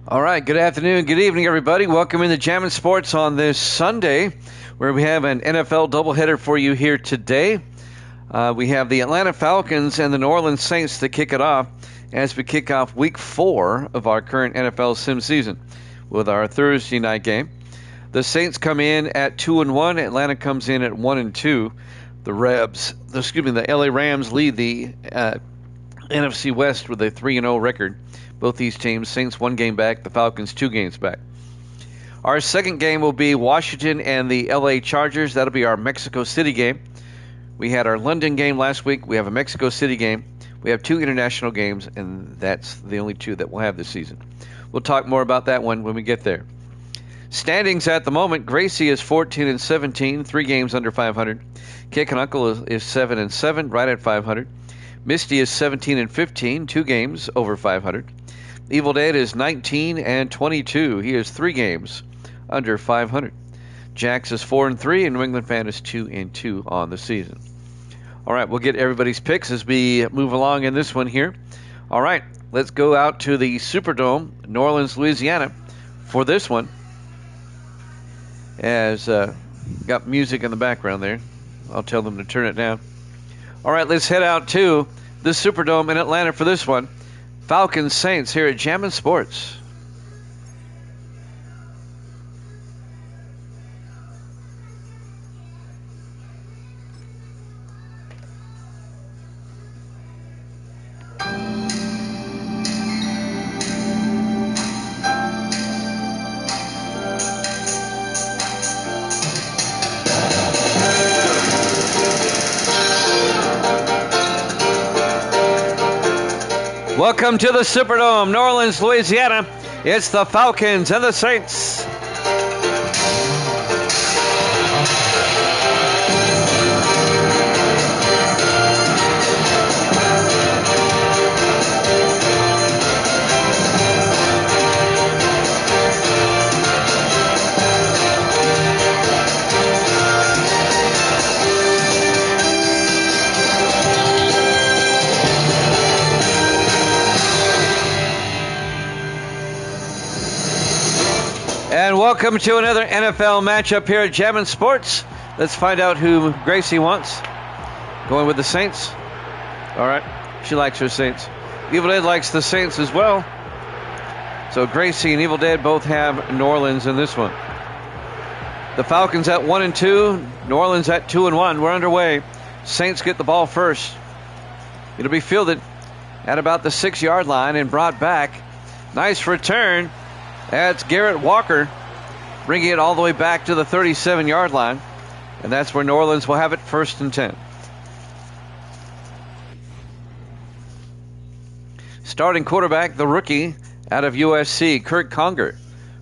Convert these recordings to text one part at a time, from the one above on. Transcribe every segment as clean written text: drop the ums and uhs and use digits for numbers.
All right, good afternoon, good evening, everybody. Welcome into Jammin' Sports on this Sunday, where we have an NFL doubleheader for you here today. We have the Atlanta Falcons and the New Orleans Saints to kick it off as we kick off Week 4 of our current NFL sim season with our Thursday night game. The Saints come in at 2-1. Atlanta comes in at 1-2. The LA Rams lead the NFC West with a 3-0 record. Both these teams, Saints 1 game back, the Falcons 2 games back. Our second game will be Washington and the LA Chargers. That'll be our Mexico City game. We had our London game last week. We have a Mexico City game. We have 2 international games, and that's the only 2 that we'll have this season. We'll talk more about that one when we get there. Standings at the moment, Gracie is 14-17, 3 games under 500. Kick and Uncle is 7-7, right at 500. Misty is 17-15, 2 games over 500. Evil Dead is 19-22. He is 3 games under 500. Jax is 4-3, and New England Fan is 2-2 on the season. All right, we'll get everybody's picks as we move along in this one here. All right, let's go out to the Superdome, New Orleans, Louisiana, for this one. As got music in the background there. I'll tell them to turn it down. All right, let's head out to the Superdome in Atlanta for this one. Falcons Saints here at Jammin' Sports. Welcome to the Superdome, New Orleans, Louisiana. It's the Falcons and the Saints. And welcome to another NFL matchup here at Jammin' Sports. Let's find out who Gracie wants. Going with the Saints. All right. She likes her Saints. Evil Dead likes the Saints as well. So Gracie and Evil Dead both have New Orleans in this one. The Falcons at 1-2. New Orleans at 2-1. We're underway. Saints get the ball first. It'll be fielded at about the 6-yard line and brought back. Nice return. That's Garrett Walker bringing it all the way back to the 37-yard line. And that's where New Orleans will have it, 1st and 10. Starting quarterback, the rookie out of USC, Kurt Conger,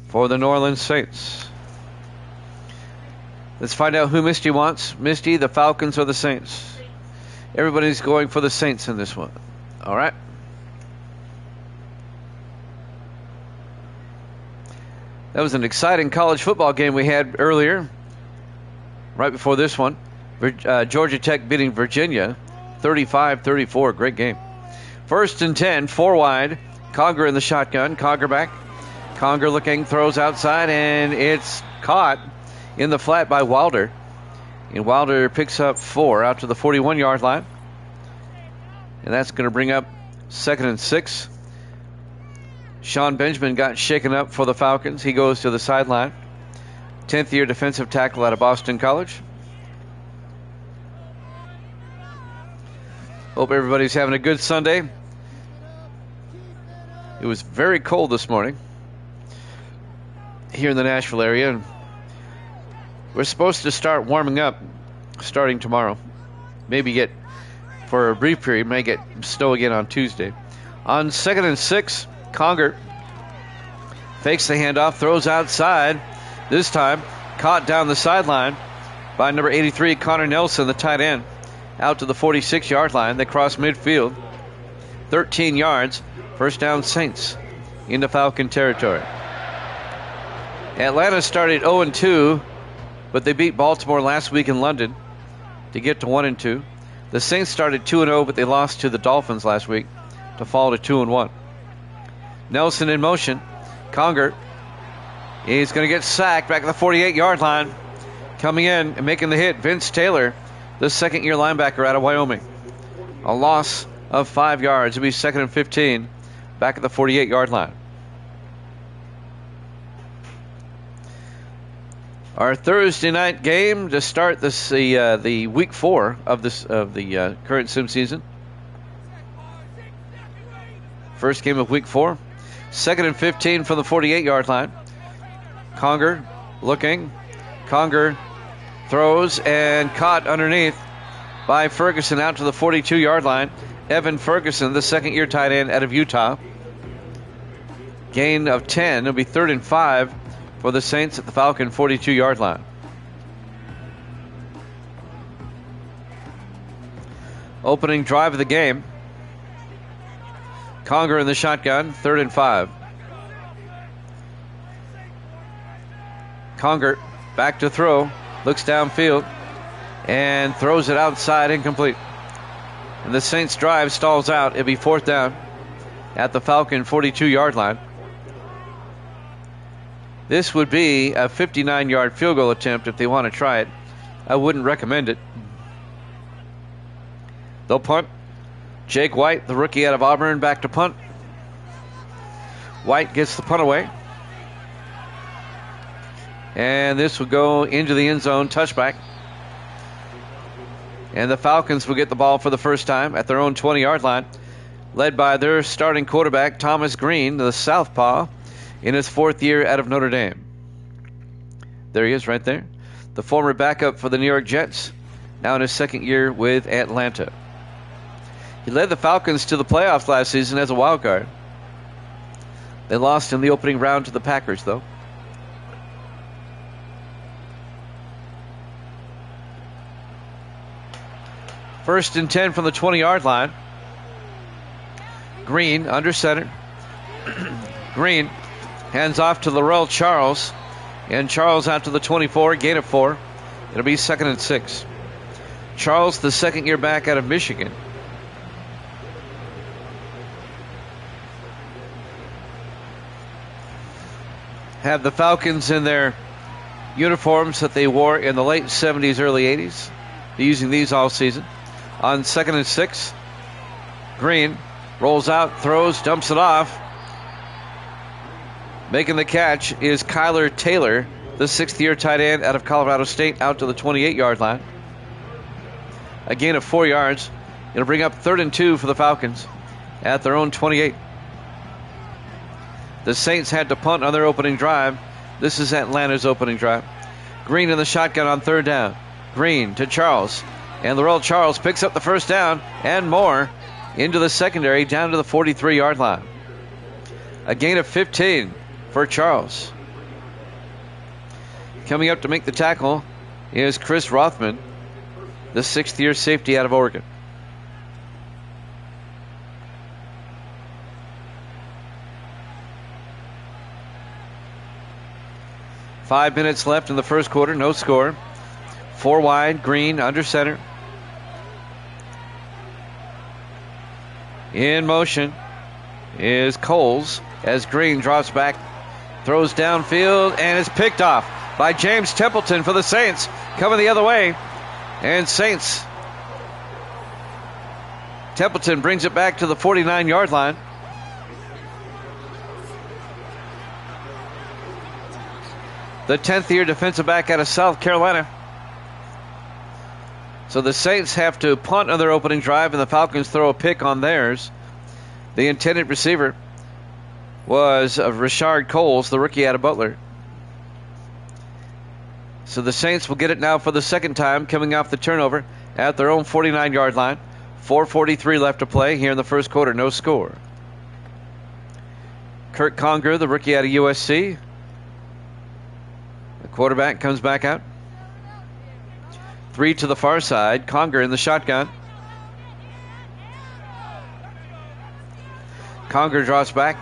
for the New Orleans Saints. Let's find out who Misty wants. Misty, the Falcons, or the Saints? Everybody's going for the Saints in this one. All right. That was an exciting college football game we had earlier, right before this one. Georgia Tech beating Virginia, 35-34. Great game. 1st and 10, 4 wide. Conger in the shotgun. Conger back. Conger looking, throws outside, and it's caught in the flat by Wilder. And Wilder picks up 4 out to the 41-yard line. And that's going to bring up 2nd and 6. Sean Benjamin got shaken up for the Falcons. He goes to the sideline. 10th-year defensive tackle out of Boston College. Hope everybody's having a good Sunday. It was very cold this morning here in the Nashville area. We're supposed to start warming up starting tomorrow. Maybe get, for a brief period, may get snow again on Tuesday. On 2nd and 6, Conger fakes the handoff, throws outside. This time, caught down the sideline by number 83, Connor Nelson, the tight end, out to the 46-yard line. They cross midfield. 13 yards. 1st down, Saints into Falcon territory. Atlanta started 0-2, but they beat Baltimore last week in London to get to 1-2. The Saints started 2-0, but they lost to the Dolphins last week to fall to 2-1. Nelson in motion. Conger. He's going to get sacked back at the 48-yard line. Coming in and making the hit, Vince Taylor, the second-year linebacker out of Wyoming. A loss of 5 yards. It'll be 2nd and 15 back at the 48-yard line. Our Thursday night game to start this the week 4 of the current sim season. First game of week 4. 2nd and 15 from the 48-yard line. Conger looking. Conger throws and caught underneath by Ferguson out to the 42-yard line. Evan Ferguson, the second-year tight end out of Utah. Gain of 10. It'll be 3rd and 5 for the Saints at the Falcon 42-yard line. Opening drive of the game. Conger in the shotgun, 3rd and 5. Conger back to throw, looks downfield, and throws it outside, incomplete. And the Saints drive stalls out. It'll be 4th down at the Falcon 42-yard line. This would be a 59-yard field goal attempt if they want to try it. I wouldn't recommend it. They'll punt. Jake White, the rookie out of Auburn, back to punt. White gets the punt away. And this will go into the end zone, touchback. And the Falcons will get the ball for the first time at their own 20-yard line, led by their starting quarterback, Thomas Green, the southpaw, in his 4th year out of Notre Dame. There he is right there. The former backup for the New York Jets, now in his 2nd year with Atlanta. He led the Falcons to the playoffs last season as a wild card. They lost in the opening round to the Packers, though. First and 10 from the 20-yard line. Green under center. Green hands off to Laurel Charles. And Charles out to the 24, gain of 4. It'll be 2nd and 6. Charles, the second-year back out of Michigan. Have the Falcons in their uniforms that they wore in the late 70s, early 80s. They're using these all season. On 2nd and 6, Green rolls out, throws, dumps it off. Making the catch is Kyler Taylor, the 6th-year tight end out of Colorado State, out to the 28-yard line. A gain of 4 yards. It'll bring up 3rd and 2 for the Falcons at their own 28. The Saints had to punt on their opening drive. This is Atlanta's opening drive. Green in the shotgun on 3rd down. Green to Charles. And Laurel Charles picks up the first down and more into the secondary down to the 43-yard line. A gain of 15 for Charles. Coming up to make the tackle is Chris Rothman, the 6th-year safety out of Oregon. Five minutes left in the first quarter, no score. 4 wide, Green under center. In motion is Coles as Green drops back, throws downfield, and is picked off by James Templeton for the Saints. Coming the other way, and Saints. Templeton brings it back to the 49-yard line. The 10th-year defensive back out of South Carolina. So the Saints have to punt on their opening drive, and the Falcons throw a pick on theirs. The intended receiver was Rashard Coles, the rookie out of Butler. So the Saints will get it now for the second time, coming off the turnover at their own 49-yard line. 4:43 left to play here in the first quarter, no score. Kurt Conger, the rookie out of USC. The quarterback comes back out. 3 to the far side. Conger in the shotgun. Conger drops back.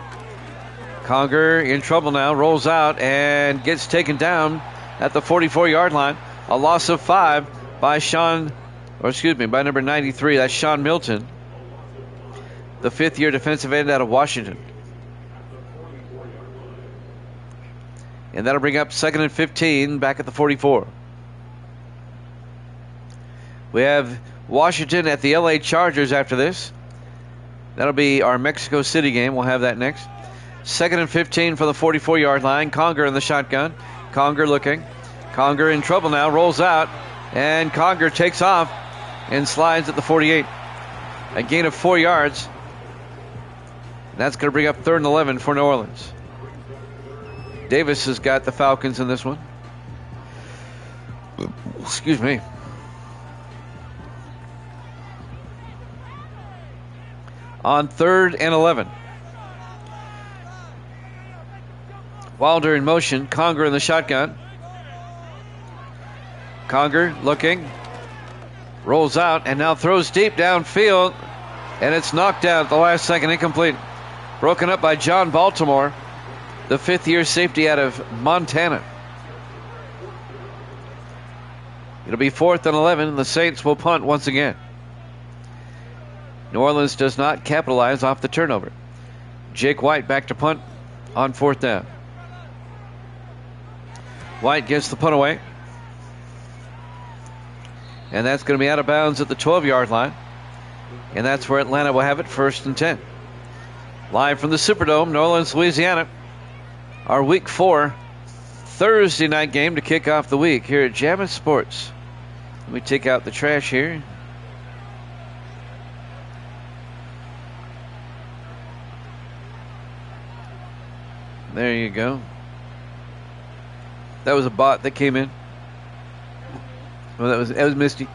Conger in trouble now. Rolls out and gets taken down at the 44-yard line. A loss of 5 by by number 93. That's Sean Milton, the 5th-year defensive end out of Washington. And that'll bring up 2nd and 15 back at the 44. We have Washington at the LA Chargers after this. That'll be our Mexico City game. We'll have that next. 2nd and 15 for the 44-yard line. Conger in the shotgun. Conger looking. Conger in trouble now. Rolls out. And Conger takes off and slides at the 48. A gain of 4 yards. That's going to bring up 3rd and 11 for New Orleans. Davis has got the Falcons in this one. Excuse me. On 3rd and 11. Wilder in motion. Conger in the shotgun. Conger looking. Rolls out and now throws deep downfield. And it's knocked out at the last second. Incomplete. Broken up by John Baltimore, the 5th-year safety out of Montana. It'll be 4th and 11, and the Saints will punt once again. New Orleans does not capitalize off the turnover. Jake White back to punt on 4th down. White gets the punt away. And that's going to be out of bounds at the 12-yard line. And that's where Atlanta will have it, 1st and 10. Live from the Superdome, New Orleans, Louisiana. Our Week 4 Thursday night game to kick off the week here at Jammin' Sports. Let me take out the trash here. There you go. That was a bot that came in. Well, that was Misty.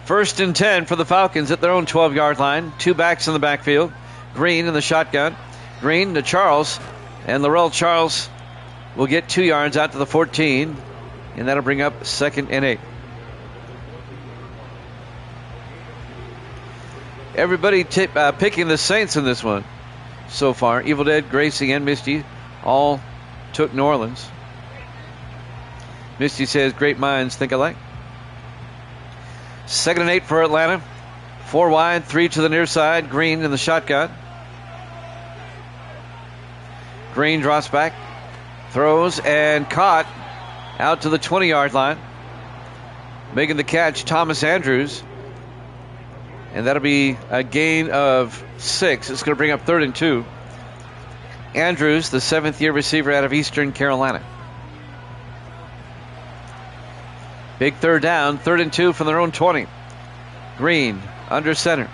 1st and 10 for the Falcons at their own 12-yard line. 2 backs in the backfield. Green in the shotgun. Green to Charles. And Laurel Charles will get 2 yards out to the 14. And that'll bring up 2nd and 8. Everybody picking the Saints in this one so far. Evil Dead, Gracie, and Misty all took New Orleans. Misty says great minds think alike. 2nd and 8 for Atlanta. 4 wide, 3 to the near side. Green in the shotgun. Green drops back, throws, and caught out to the 20-yard line. Making the catch, Thomas Andrews. And that'll be a gain of 6. It's going to bring up 3rd and 2. Andrews, the 7th-year receiver out of Eastern Carolina. Big 3rd down, 3rd and 2 from their own 20. Green under center.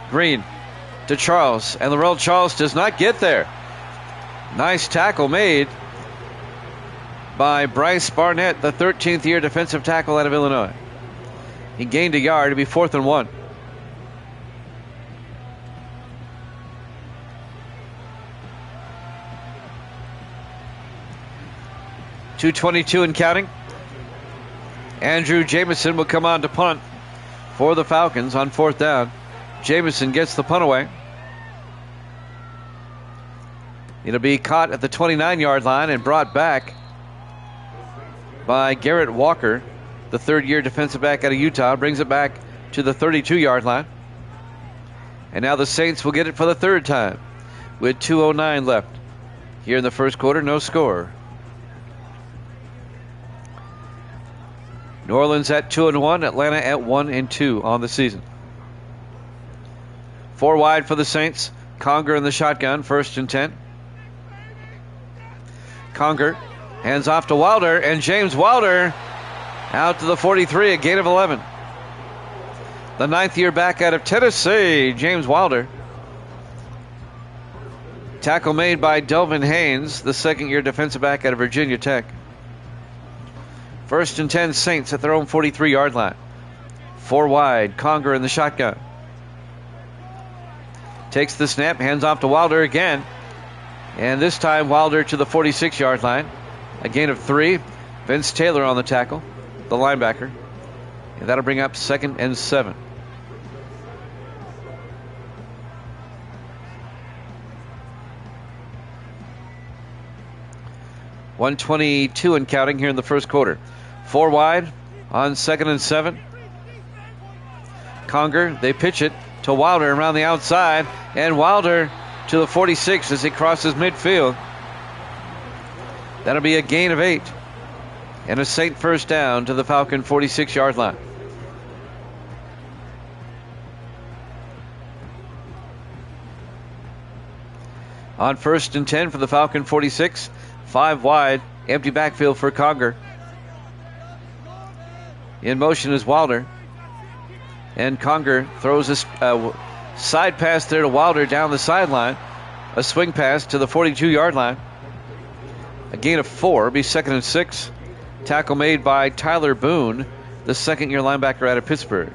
Green to Charles, and Laurel Charles does not get there. Nice tackle made by Bryce Barnett, the 13th-year defensive tackle out of Illinois. He gained a yard to be 4th and 1. .222 and counting. Andrew Jamison will come on to punt for the Falcons on 4th down. Jamison gets the punt away. It'll be caught at the 29-yard line and brought back by Garrett Walker, the 3rd-year defensive back out of Utah. Brings it back to the 32-yard line. And now the Saints will get it for the 3rd time with 2:09 left. Here in the first quarter, no score. New Orleans at 2-1, Atlanta at 1-2 on the season. 4 wide for the Saints. Conger in the shotgun, 1st and 10. Conger hands off to Wilder, and James Wilder out to the 43, a gain of 11. The 9th-year back out of Tennessee, James Wilder. Tackle made by Delvin Haynes, the 2nd-year defensive back out of Virginia Tech. 1st and 10 Saints at their own 43-yard line. 4 wide, Conger in the shotgun. Takes the snap, hands off to Wilder again. And this time Wilder to the 46-yard line. A gain of 3. Vince Taylor on the tackle, the linebacker. And that'll bring up 2nd and 7. .122 and counting here in the first quarter. 4 wide on 2nd and 7. Conger, they pitch it to Wilder around the outside, and Wilder to the 46 as he crosses midfield. That'll be a gain of 8. And a Saint first down to the Falcon 46-yard line. On 1st and 10 for the Falcon 46. 5 wide. Empty backfield for Conger. In motion is Wilder. And Conger throws a side pass there to Wilder down the sideline. A swing pass to the 42-yard line. A gain of 4. Be 2nd and 6. Tackle made by Tyler Boone, the second-year linebacker out of Pittsburgh.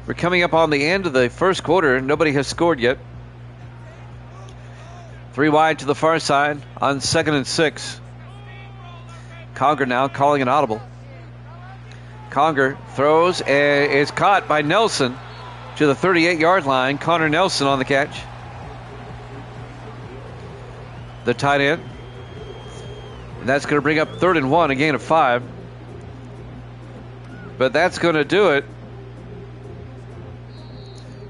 We're coming up on the end of the first quarter. Nobody has scored yet. 3 wide to the far side on 2nd and 6. Conger now calling an audible. Conger throws and is caught by Nelson to the 38-yard line. Connor Nelson on the catch. The tight end. And that's going to bring up 3rd and 1, a gain of 5. But that's going to do it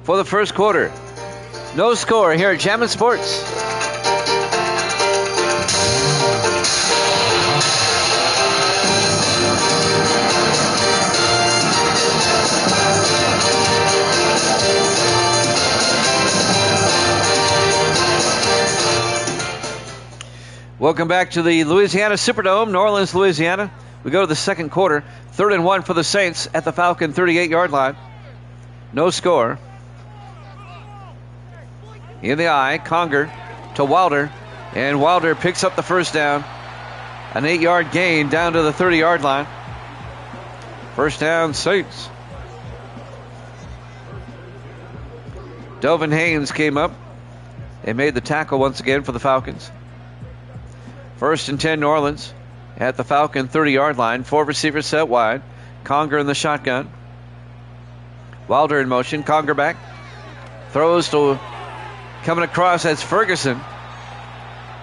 for the first quarter. No score here at Jammin' Sports. Welcome back to the Louisiana Superdome, New Orleans, Louisiana. We go to the second quarter. 3rd and 1 for the Saints at the Falcon 38-yard line. No score. In the eye, Conger to Wilder. And Wilder picks up the first down. An 8-yard gain down to the 30-yard line. First down, Saints. Delvin Haynes came up and made the tackle once again for the Falcons. 1st and 10, New Orleans at the Falcon 30-yard line. 4 receivers set wide. Conger in the shotgun. Wilder in motion. Conger back. Throws to coming across as Ferguson.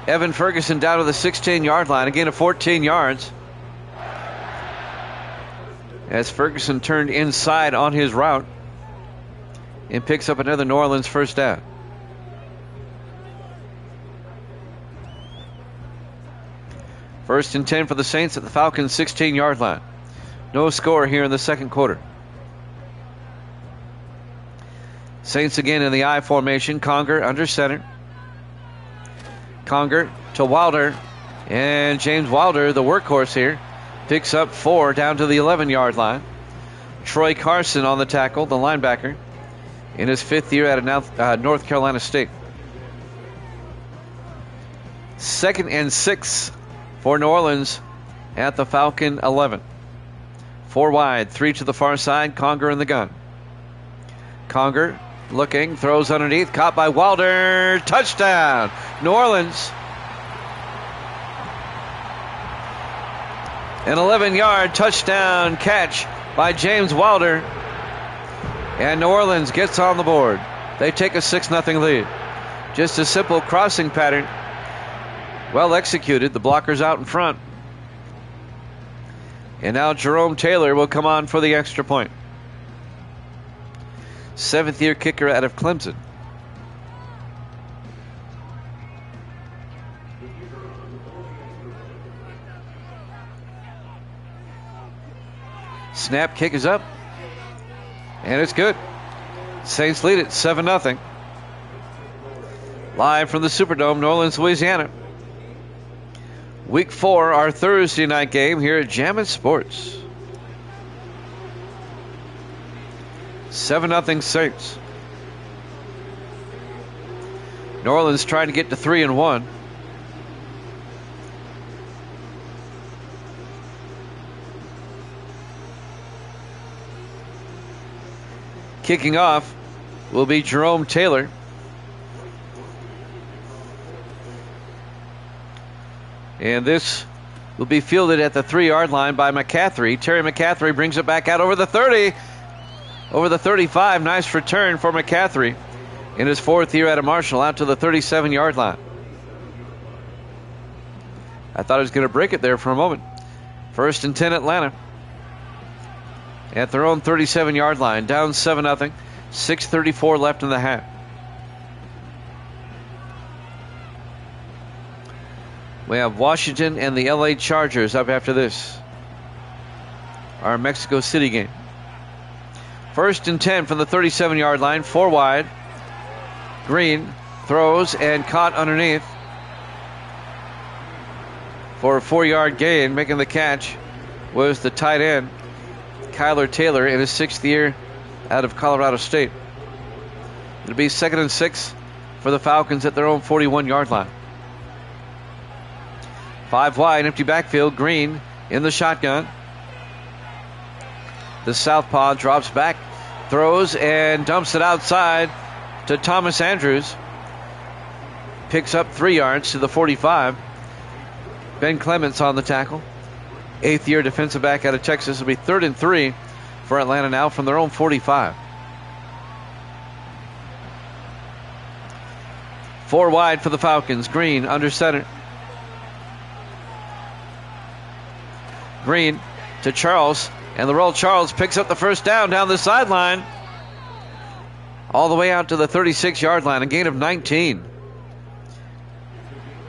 Evan Ferguson down to the 16-yard line. A gain of 14 yards. As Ferguson turned inside on his route and picks up another New Orleans first down. First and 10 for the Saints at the Falcons' 16-yard line. No score here in the second quarter. Saints again in the I formation. Conger under center. Conger to Wilder. And James Wilder, the workhorse here, picks up 4 down to the 11-yard line. Troy Carson on the tackle, the linebacker, in his 5th year out of North Carolina State. 2nd and 6 for New Orleans at the Falcon 11. 4 wide, 3 to the far side. Conger in the gun. Conger looking, throws underneath, caught by Wilder. Touchdown, New Orleans. An 11-yard touchdown catch by James Wilder. And New Orleans gets on the board. They take a 6-0 lead. Just a simple crossing pattern. Well executed. The blockers out in front. And now Jerome Taylor will come on for the extra point. 7th-year kicker out of Clemson. Snap, kick is up. And it's good. Saints lead it 7-0. Live from the Superdome, New Orleans, Louisiana. Week 4, our Thursday night game here at Jammin' Sports. 7-0 Saints. New Orleans trying to get to 3-1. Kicking off will be Jerome Taylor. And this will be fielded at the 3-yard line by McCaffrey. Terry McCaffrey brings it back out over the 30. Over the 35. Nice return for McCaffrey in his 4th year out of Marshall, out to the 37-yard line. I thought he was going to break it there for a moment. 1st and 10 Atlanta. At their own 37-yard line. Down 7-0. 6:34 left in the half. We have Washington and the LA Chargers up after this. Our Mexico City game. 1st and 10 from the 37-yard line, 4 wide. Green throws and caught underneath for a 4-yard gain. Making the catch was the tight end, Kyler Taylor, in his 6th year out of Colorado State. It'll be 2nd and 6 for the Falcons at their own 41-yard line. 5 wide, empty backfield. Green in the shotgun. The southpaw drops back, throws, and dumps it outside to Thomas Andrews. Picks up 3 yards to the 45. Ben Clements on the tackle. 8th-year defensive back out of Texas. It'll be 3rd and 3 for Atlanta now from their own 45. 4 wide for the Falcons. Green under center. Green to Charles. And the roll. Charles picks up the first down the sideline. All the way out to the 36-yard line. A gain of 19.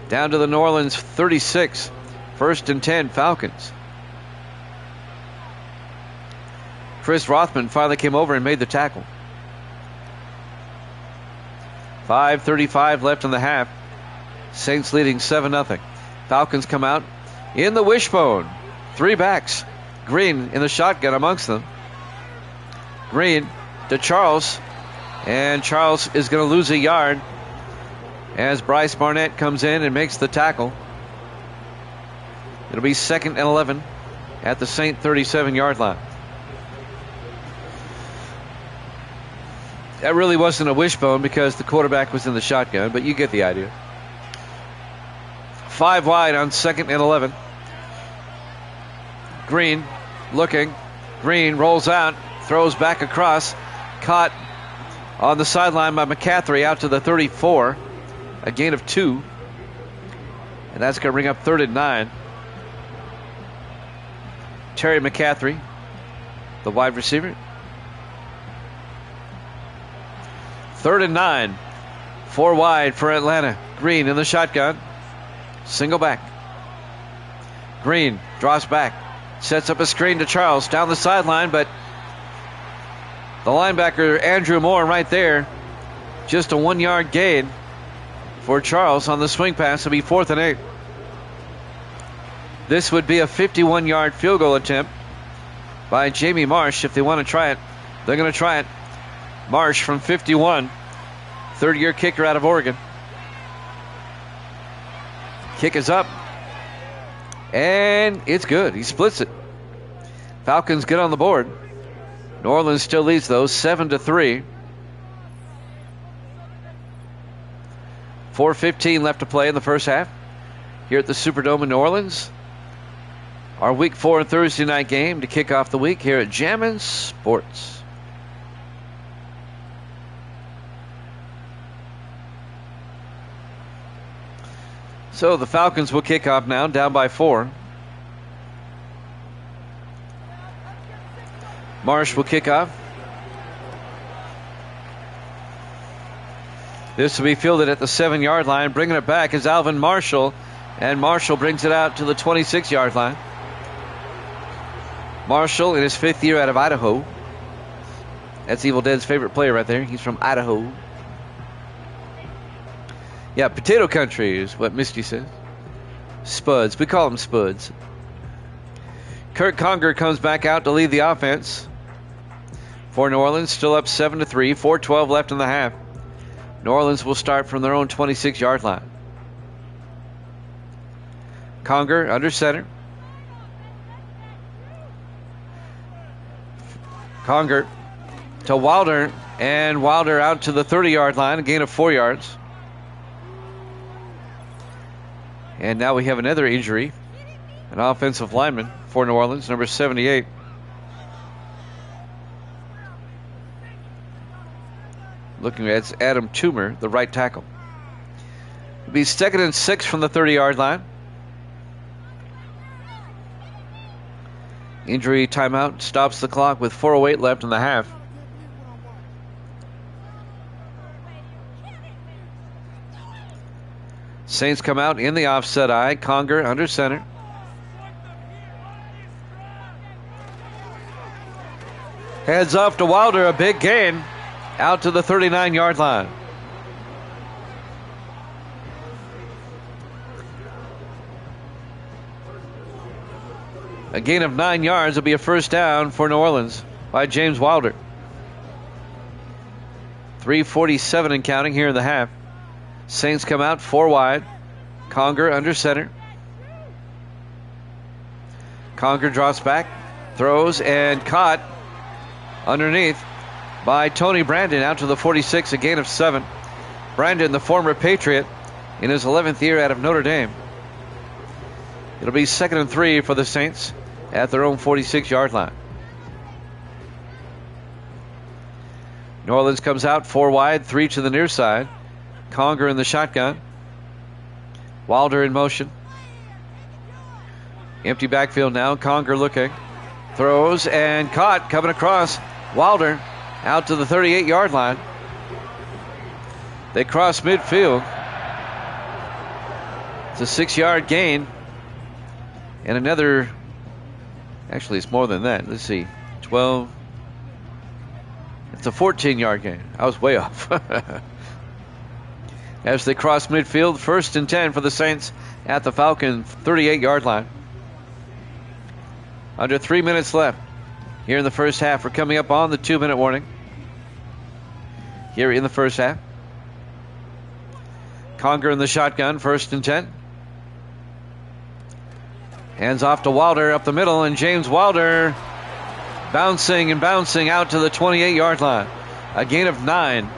Down to the New Orleans 36. 1st and 10 Falcons. Chris Rothman finally came over and made the tackle. 5:35 left in the half. Saints leading 7-0. Falcons come out in the wishbone. 3 backs. Green in the shotgun amongst them. Green to Charles. And Charles is going to lose a yard as Bryce Barnett comes in and makes the tackle. It'll be 2nd and 11 at the Saint 37-yard line. That really wasn't a wishbone because the quarterback was in the shotgun, but you get the idea. 5 wide on 2nd and 11. Green looking. Green rolls out, throws back across. Caught on the sideline by McCaffrey out to the 34. A gain of 2. And that's going to bring up 3rd and 9. Terry McCaffrey, the wide receiver. 3rd and 9. 4 wide for Atlanta. Green in the shotgun. Single back. Green draws back. Sets up a screen to Charles down the sideline, but the linebacker, Andrew Moore, right there. Just a 1-yard gain for Charles on the swing pass. It'll be 4th and 8. This would be a 51-yard field goal attempt by Jamie Marsh. If they want to try it, they're going to try it. Marsh from 51, 3rd-year kicker out of Oregon. Kick is up. And it's good. He splits it. Falcons get on the board. New Orleans still leads, though, 7-3. 4:15 left to play in the first half here at the Superdome in New Orleans. Our Week 4 Thursday night game to kick off the week here at Jammin' Sports. So the Falcons will kick off now, down by 4. Marsh will kick off. This will be fielded at the 7-yard line. Bringing it back is Alvin Marshall. And Marshall brings it out to the 26-yard line. Marshall in his 5th year out of Idaho. That's Evil Dead's favorite player right there. He's from Idaho. Yeah, potato country is what Misty says. Spuds. We call them Spuds. Kurt Conger comes back out to lead the offense for New Orleans. Still up 7-3. 4:12 left in the half. New Orleans will start from their own 26-yard line. Conger under center. Conger to Wilder. And Wilder out to the 30-yard line. A gain of 4 yards. And now we have another injury. An offensive lineman for New Orleans, number 78. Looking at Adam Toomer, the right tackle. It'll be 2nd and 6 from the 30-yard line. Injury timeout stops the clock with 4:08 left in the half. Saints come out in the offset eye. Conger under center. Heads off to Wilder, a big gain out to the 39-yard line. A gain of 9 yards will be a first down for New Orleans by James Wilder. 3:47 and counting here in the half. Saints come out 4 wide. Conger under center. Conger drops back, throws, and caught underneath by Tony Brandon out to the 46, a gain of 7. Brandon, the former Patriot, in his 11th year out of Notre Dame. It'll be 2nd and 3 for the Saints at their own 46-yard line. New Orleans comes out 4 wide, 3 to the near side. Conger in the shotgun. Wilder in motion. Empty backfield now. Conger looking. Throws and caught coming across. Wilder out to the 38-yard line. They cross midfield. It's a 6-yard gain. And another, actually it's more than that. Let's see, 12. It's a 14-yard gain. I was way off. As they cross midfield, 1st and 10 for the Saints at the Falcon 38-yard line. Under 3 minutes left here in the first half. We're coming up on the 2-minute warning here in the first half. Conger in the shotgun, 1st and 10. Hands off to Wilder up the middle, and James Wilder bouncing and bouncing out to the 28-yard line. A gain of 9,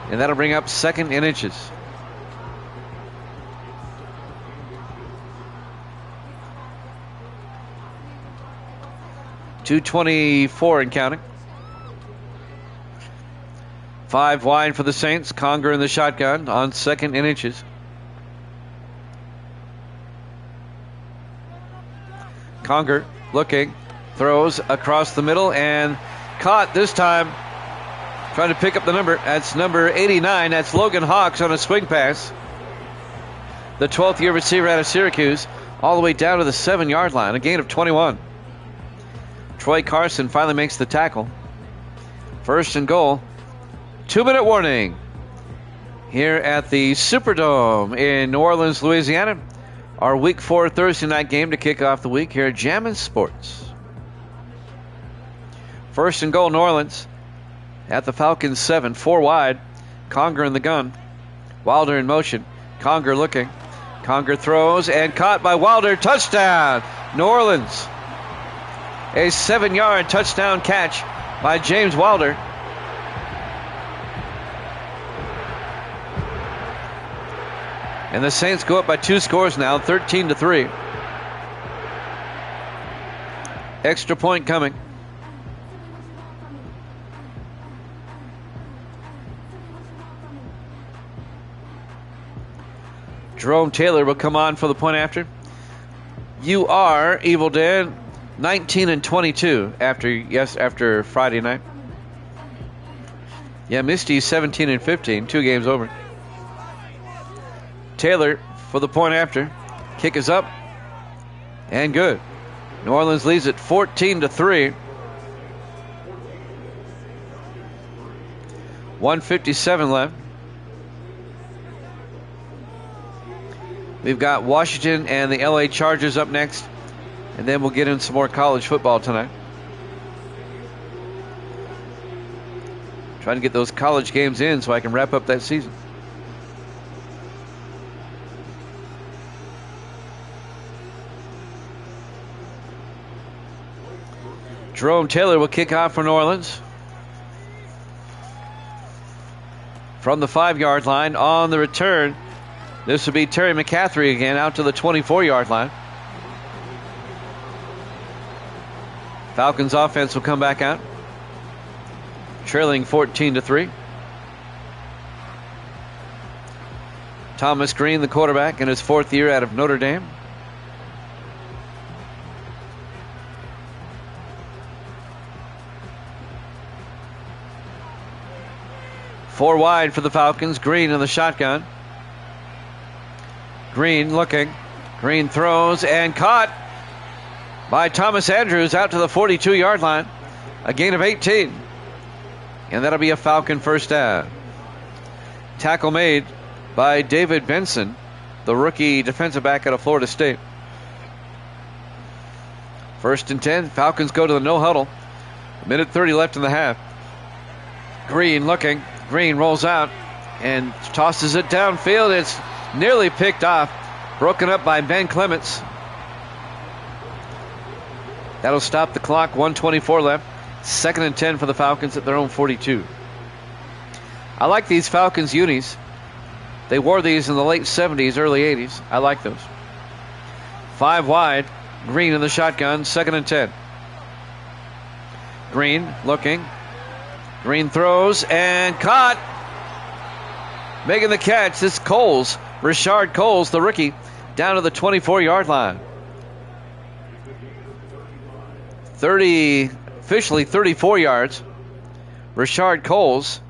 and that'll bring up 2nd and inches. .224 and counting. 5 wide for the Saints. Conger in the shotgun on 2nd and inches. Conger looking, throws across the middle and caught this time. Trying to pick up the number. That's number 89. That's Logan Hawks on a swing pass. The 12th year receiver out of Syracuse, all the way down to the 7-yard line. A gain of 21. Troy Carson finally makes the tackle. 1st and goal. 2-minute warning here at the Superdome in New Orleans, Louisiana. Our Week 4 Thursday night game to kick off the week here at Jammin' Sports. 1st and goal, New Orleans at the Falcons 7, 4 wide. Conger in the gun. Wilder in motion. Conger looking. Conger throws and caught by Wilder. Touchdown, New Orleans. A 7-yard touchdown catch by James Wilder. And the Saints go up by 2 scores now, 13-3. Extra point coming. Jerome Taylor will come on for the point after. You are, Evil Dan, 19-22 after Friday night. Yeah, Misty 17-15, 2 games over. Taylor for the point after. Kick is up and good. New Orleans leads it 14-3. 1:57 left. We've got Washington and the LA Chargers up next, and then we'll get in some more college football tonight. Trying to get those college games in so I can wrap up that season. Jerome Taylor will kick off for New Orleans. From the 5-yard line on the return, this will be Terry McCaffrey again out to the 24-yard line. Falcons offense will come back out, trailing 14-3. Thomas Green, the quarterback, in his 4th year out of Notre Dame. Four wide for the Falcons. Green in the shotgun. Green looking. Green throws and caught by Thomas Andrews out to the 42-yard line. A gain of 18. And that'll be a Falcon first down. Tackle made by David Benson, the rookie defensive back out of Florida State. 1st and 10. Falcons go to the no huddle. 1:30 left in the half. Green looking. Green rolls out and tosses it downfield. It's nearly picked off. Broken up by Ben Clements. That'll stop the clock. 1:24 left. 2nd and 10 for the Falcons at their own 42. I like these Falcons unis. They wore these in the late 70s, early 80s. I like those. 5 wide. Green in the shotgun. 2nd and 10. Green looking. Green throws and caught. Making the catch. This is Coles. Rashard Coles, the rookie, down to the 24-yard line. Officially 34 yards. Rashard Coles.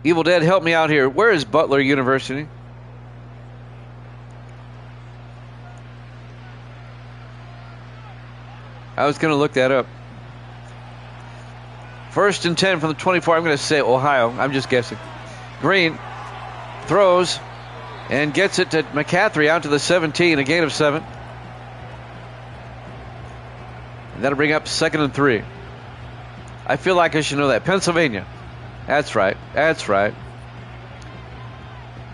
Evil Dead, help me out here. Where is Butler University? I was going to look that up. 1st and 10 from the 24. I'm going to say Ohio. I'm just guessing. Green throws and gets it to McCaffrey out to the 17, a gain of 7. And that'll bring up 2nd and 3. I feel like I should know that. Pennsylvania. That's right. That's right.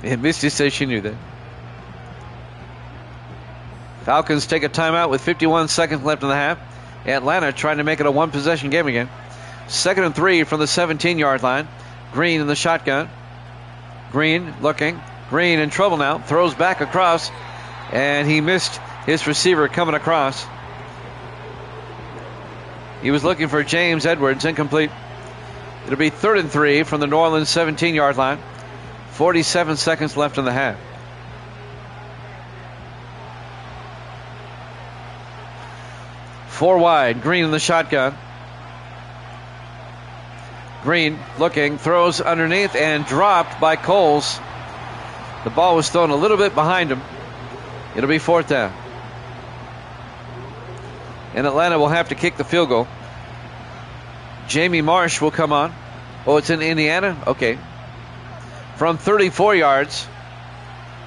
And Misty says she knew that. Falcons take a timeout with 51 seconds left in the half. Atlanta trying to make it a one-possession game again. 2nd and 3 from the 17-yard line. Green in the shotgun. Green looking. Green in trouble now. Throws back across. And he missed his receiver coming across. He was looking for James Edwards. Incomplete. It'll be 3rd and 3 from the New Orleans 17-yard line. 47 seconds left in the half. Four wide. Green in the shotgun. Green looking. Throws underneath and dropped by Coles. The ball was thrown a little bit behind him. It'll be 4th down. And Atlanta will have to kick the field goal. Jamie Marsh will come on. Oh, it's in Indiana? Okay. From 34 yards,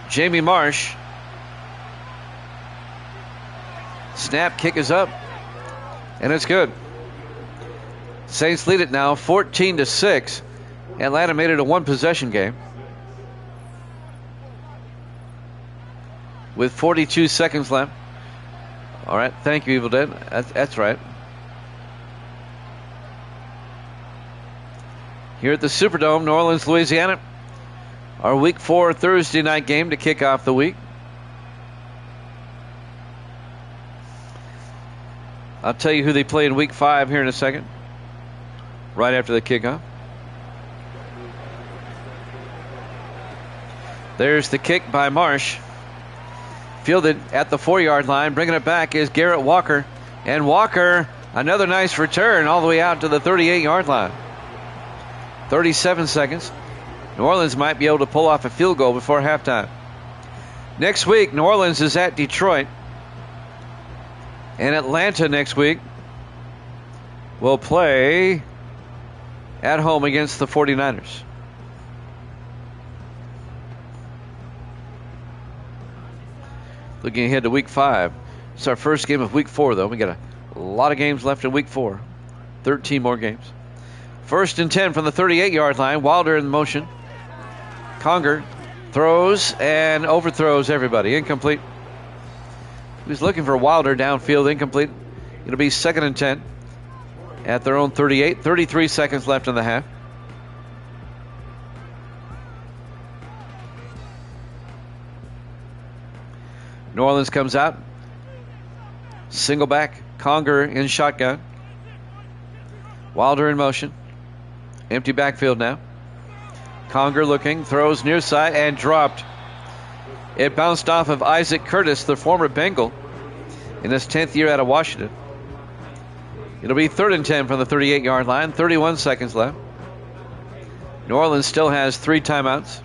Jamie Marsh. Snap, kick is up. And it's good. Saints lead it now 14-6. Atlanta made it a one-possession game. With 42 seconds left. All right, thank you, Evil Dead. That's right. Here at the Superdome, New Orleans, Louisiana. Our Week 4 Thursday night game to kick off the week. I'll tell you who they play in Week 5 here in a second. Right after the kickoff. There's the kick by Marsh. Fielded at the 4-yard line. Bringing it back is Garrett Walker. And Walker, another nice return all the way out to the 38-yard line. 37 seconds. New Orleans might be able to pull off a field goal before halftime. Next week, New Orleans is at Detroit. And Atlanta next week will play at home against the 49ers. Looking ahead to Week 5. It's our first game of Week 4, though. We got a lot of games left in Week 4. 13 more games. 1st and 10 from the 38-yard line. Wilder in motion. Conger throws and overthrows everybody. Incomplete. He was looking for Wilder downfield. Incomplete. It'll be 2nd and 10 at their own 38. 33 seconds left in the half. New Orleans comes out. Single back. Conger in shotgun. Wilder in motion. Empty backfield now. Conger looking. Throws near side and dropped. It bounced off of Isaac Curtis, the former Bengal, in his 10th year out of Washington. It'll be 3rd and 10 from the 38-yard line. 31 seconds left. New Orleans still has 3 timeouts.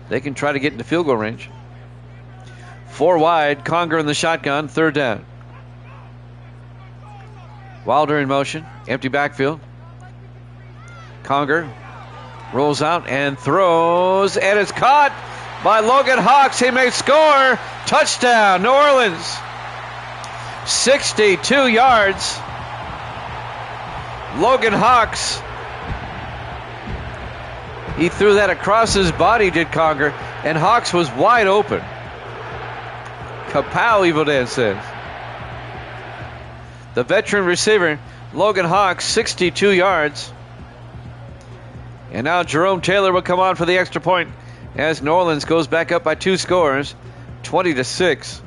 they can try to get into field goal range. 4 wide, Conger in the shotgun, 3rd down. Wilder in motion, empty backfield. Conger rolls out and throws, and it's caught by Logan Hawks. He may score. Touchdown, New Orleans. 62 yards. Logan Hawks. He threw that across his body, did Conger, and Hawks was wide open. Kapow, Evil Dan says. The veteran receiver, Logan Hawks, 62 yards. And now Jerome Taylor will come on for the extra point as New Orleans goes back up by 2 scores, 20-6.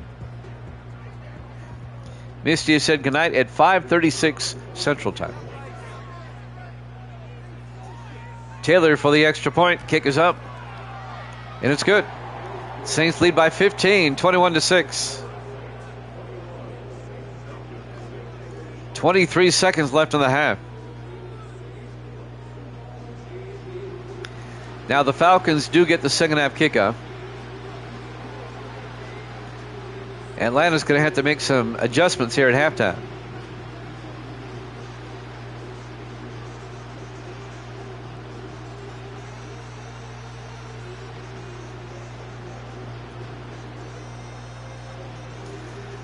Misty has said goodnight at 5:36 Central Time. Taylor for the extra point. Kick is up. And it's good. Saints lead by 15, 21-6. 23 seconds left in the half. Now the Falcons do get the second half kickoff. Atlanta's going to have to make some adjustments here at halftime.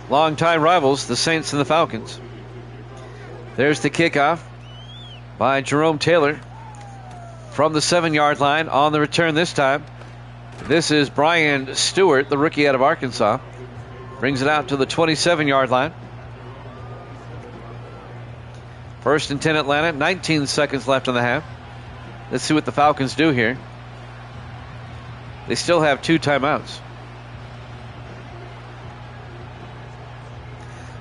Longtime rivals, the Saints and the Falcons. There's the kickoff by Jerome Taylor from the 7-yard line. On the return this time, this is Brian Stewart, the rookie out of Arkansas. Brings it out to the 27-yard line. 1st and 10 Atlanta, 19 seconds left in the half. Let's see what the Falcons do here. They still have 2 timeouts.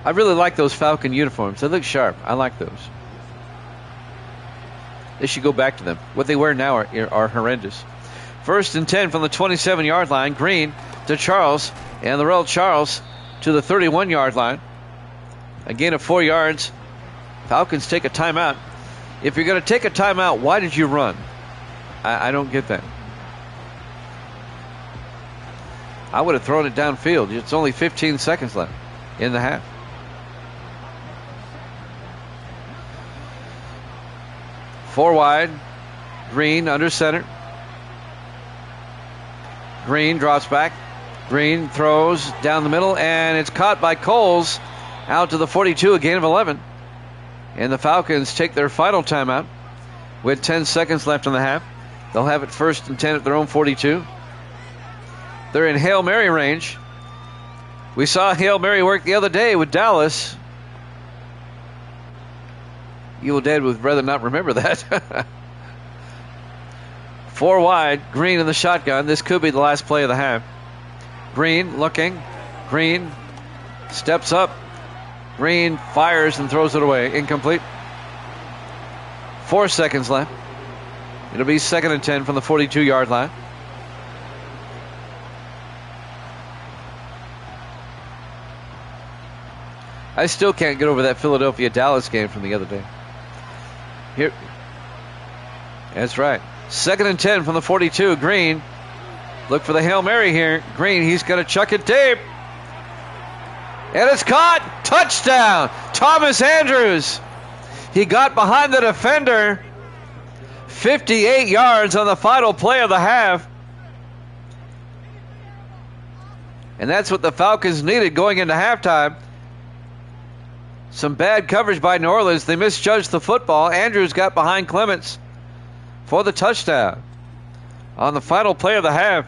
I really like those Falcon uniforms. They look sharp. I like those. They should go back to them. What they wear now are horrendous. 1st and 10 from the 27-yard line. Green to Charles. And the Lorel Charles to the 31-yard line. A gain of 4 yards. Falcons take a timeout. If you're going to take a timeout, why did you run? I don't get that. I would have thrown it downfield. It's only 15 seconds left in the half. Four wide. Green under center. Green drops back. Green throws down the middle, and it's caught by Coles out to the 42, a gain of 11. And the Falcons take their final timeout with 10 seconds left in the half. They'll have it 1st and 10 at their own 42. They're in Hail Mary range. We saw Hail Mary work the other day with Dallas. Evil Dad would rather not remember that. 4 wide. Green in the shotgun. This could be the last play of the half. Green looking. Green steps up. Green fires and throws it away. Incomplete. 4 seconds left. It'll be 2nd and 10 from the 42-yard line. I still can't get over that Philadelphia-Dallas game from the other day. Here. That's right. 2nd and 10 from the 42. Green. Look for the Hail Mary here. Green, he's going to chuck it deep. And it's caught. Touchdown. Thomas Andrews. He got behind the defender. 58 yards on the final play of the half. And that's what the Falcons needed going into halftime. Some bad coverage by New Orleans. They misjudged the football. Andrews got behind Clements for the touchdown on the final play of the half.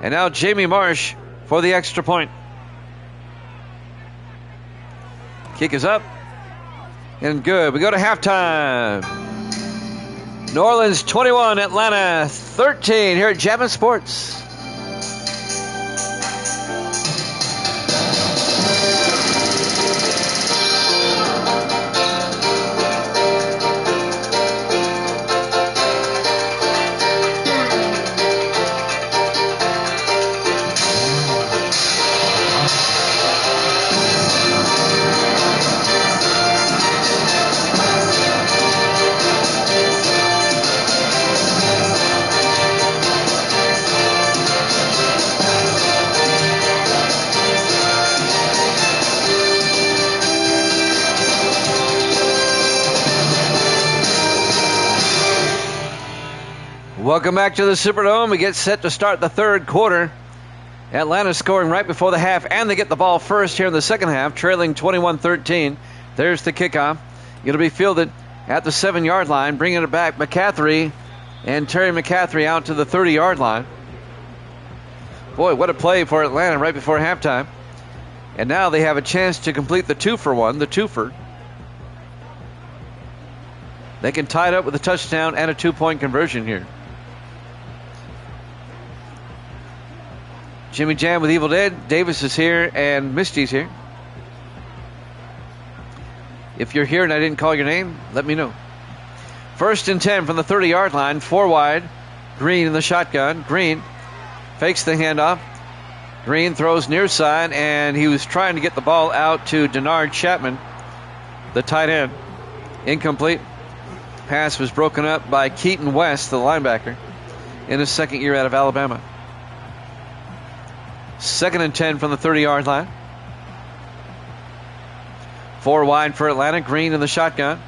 And now Jamie Marsh for the extra point. Kick is up and good. We go to halftime. New Orleans 21, Atlanta 13 here at Jammin' Sports. Welcome back to the Superdome. We get set to start the third quarter. Atlanta scoring right before the half, and they get the ball first here in the second half, trailing 21-13. There's the kickoff. It'll be fielded at the 7-yard line, bringing it back. McCaffrey and Terry McCaffrey out to the 30-yard line. Boy, what a play for Atlanta right before halftime. And now they have a chance to complete the 2-for-1, the twofer. They can tie it up with a touchdown and a 2-point conversion here. Jimmy Jam with Evil Dead. Davis is here and Misty's here. If you're here and I didn't call your name, let me know. 1st and 10 from the 30-yard line, 4 wide. Green in the shotgun. Green fakes the handoff. Green throws near side, and he was trying to get the ball out to Denard Chapman, the tight end. Incomplete. Pass was broken up by Keaton West, the linebacker, in his second year out of Alabama. 2nd and 10 from the 30-yard line. 4 wide for Atlanta. Green in the shotgun.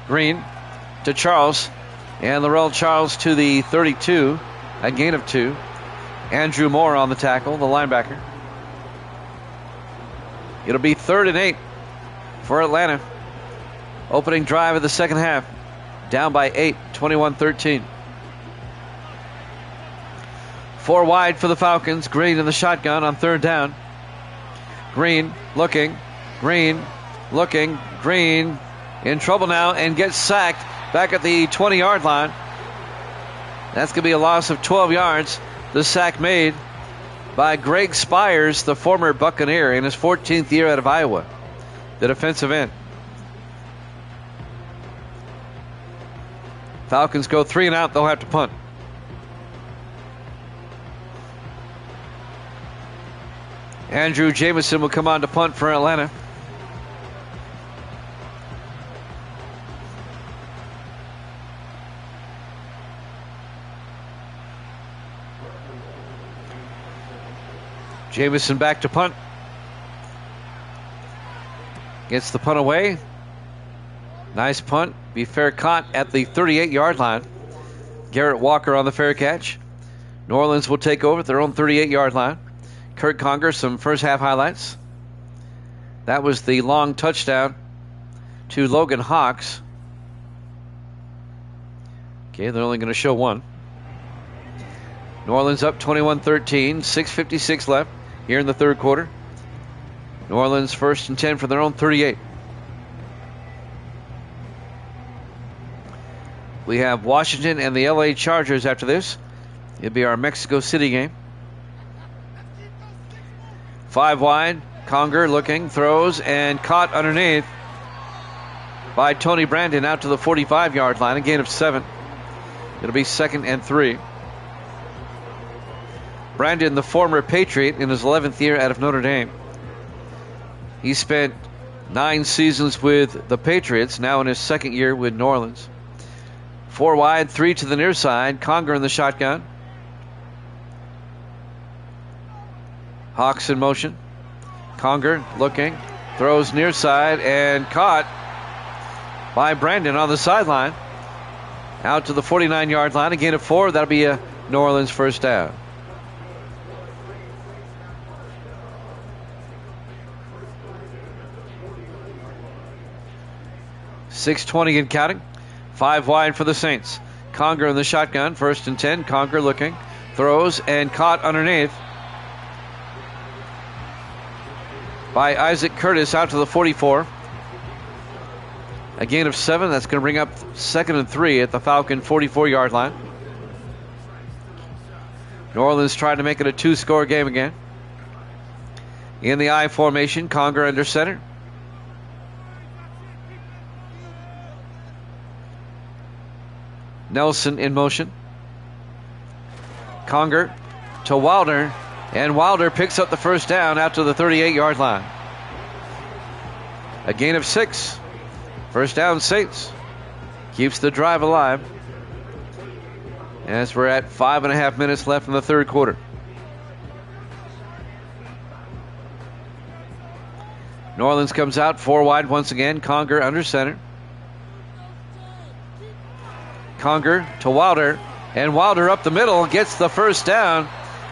Green to Charles. And Laurel Charles to the 32. A gain of 2. Andrew Moore on the tackle, the linebacker. It'll be 3rd and 8 for Atlanta. Opening drive of the second half. Down by 8, 21-13. 4 wide for the Falcons. Green in the shotgun on 3rd down. Green looking. Green looking. Green in trouble now and gets sacked back at the 20-yard line. That's going to be a loss of 12 yards. The sack made by Greg Spires, the former Buccaneer, in his 14th year out of Iowa, the defensive end. Falcons go 3 and out. They'll have to punt. Andrew Jamison will come on to punt for Atlanta. Jamison back to punt. Gets the punt away. Nice punt. Be fair caught at the 38-yard line. Garrett Walker on the fair catch. New Orleans will take over at their own 38-yard line. Kurt Conger, some first half highlights. That was the long touchdown to Logan Hawks. Okay, they're only going to show one. New Orleans up 21-13, 6:56 left here in the third quarter. New Orleans 1st and 10 for their own 38. We have Washington and the LA Chargers after this. It'll be our Mexico City game. 5 wide. Conger looking, throws, and caught underneath by Tony Brandon out to the 45-yard line. A gain of 7. It'll be 2nd and 3. Brandon, the former Patriot, in his 11th year out of Notre Dame. He spent 9 seasons with the Patriots, now in his 2nd year with New Orleans. 4 wide, 3 to the near side. Conger in the shotgun. Hawks in motion. Conger looking, throws near side, and caught by Brandon on the sideline. Out to the 49-yard line. A gain of 4. That'll be a New Orleans first down. .620 and counting. 5 wide for the Saints. Conger in the shotgun. 1st and 10. Conger looking, throws, and caught underneath by Isaac Curtis out to the 44. A gain of 7. That's going to bring up 2nd and 3 at the Falcon 44-yard line. New Orleans trying to make it a 2-score game again. In the I formation, Conger under center. Nelson in motion. Conger to Wilder. And Wilder picks up the first down out to the 38-yard line. A gain of 6. First down, Saints. Keeps the drive alive. As we're at 5.5 minutes left in the third quarter. New Orleans comes out 4 wide once again. Conger under center. Conger to Wilder, and Wilder up the middle gets the first down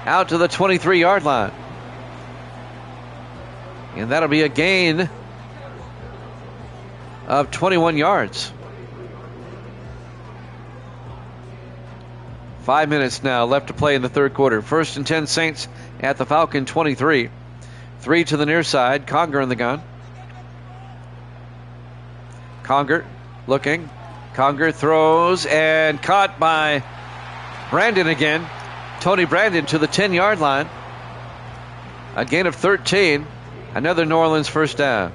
out to the 23-yard line. And that'll be a gain of 21 yards. 5 minutes now left to play in the third quarter. 1st and 10 Saints at the Falcon 23. 3 to the near side. Conger in the gun. Conger looking. Conger throws and caught by Brandon again. Tony Brandon to the 10-yard line. A gain of 13. Another New Orleans first down.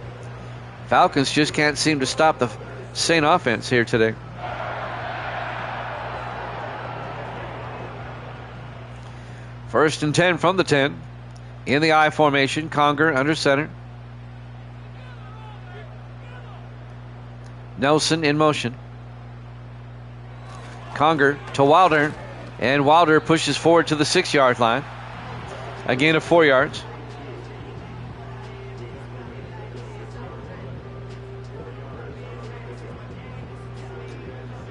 Falcons just can't seem to stop the Saint offense here today. First and 10 from the 10. In the I formation, Conger under center. Nelson in motion. Conger to Wilder, and Wilder pushes forward to the 6-yard line. A gain of 4 yards.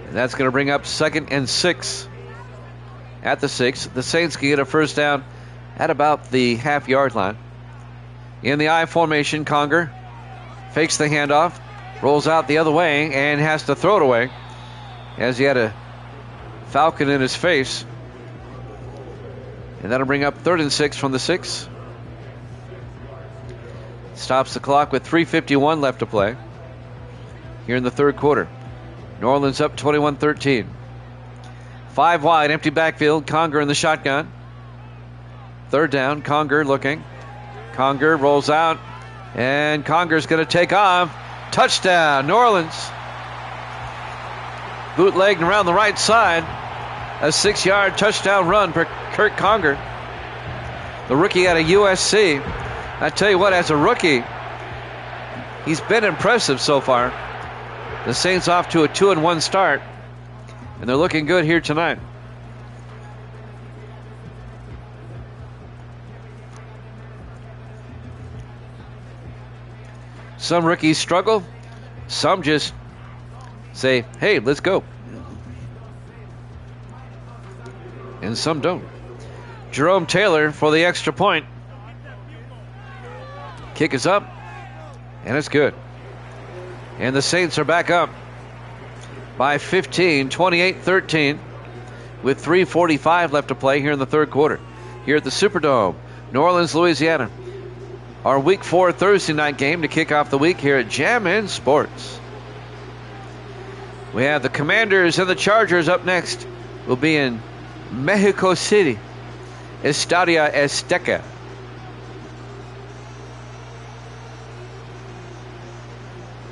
And that's going to bring up 2nd and 6 at the 6. The Saints can get a first down at about the half-yard line. In the I formation, Conger fakes the handoff, rolls out the other way, and has to throw it away as he had a Falcon in his face. And that'll bring up 3rd and 6 from the 6. Stops the clock with 3:51 left to play here in the third quarter. New Orleans up 21-13. 5 wide, empty backfield. Conger in the shotgun. 3rd down. Conger looking. Conger rolls out, and Conger's going to take off. Touchdown, New Orleans. Bootlegged around the right side. A 6-yard touchdown run for Kurt Conger, the rookie out of USC. I tell you what, as a rookie, he's been impressive so far. The Saints off to a 2-1 start, and they're looking good here tonight. Some rookies struggle. Some just say, hey, let's go. And some don't. Jerome Taylor for the extra point. Kick is up, and it's good. And the Saints are back up by 15, 28-13, with 3:45 left to play here in the third quarter. Here at the Superdome, New Orleans, Louisiana. Our Week 4 Thursday night game to kick off the week here at Jammin' Sports. We have the Commanders and the Chargers up next. We'll be in Mexico City, Estadio Azteca.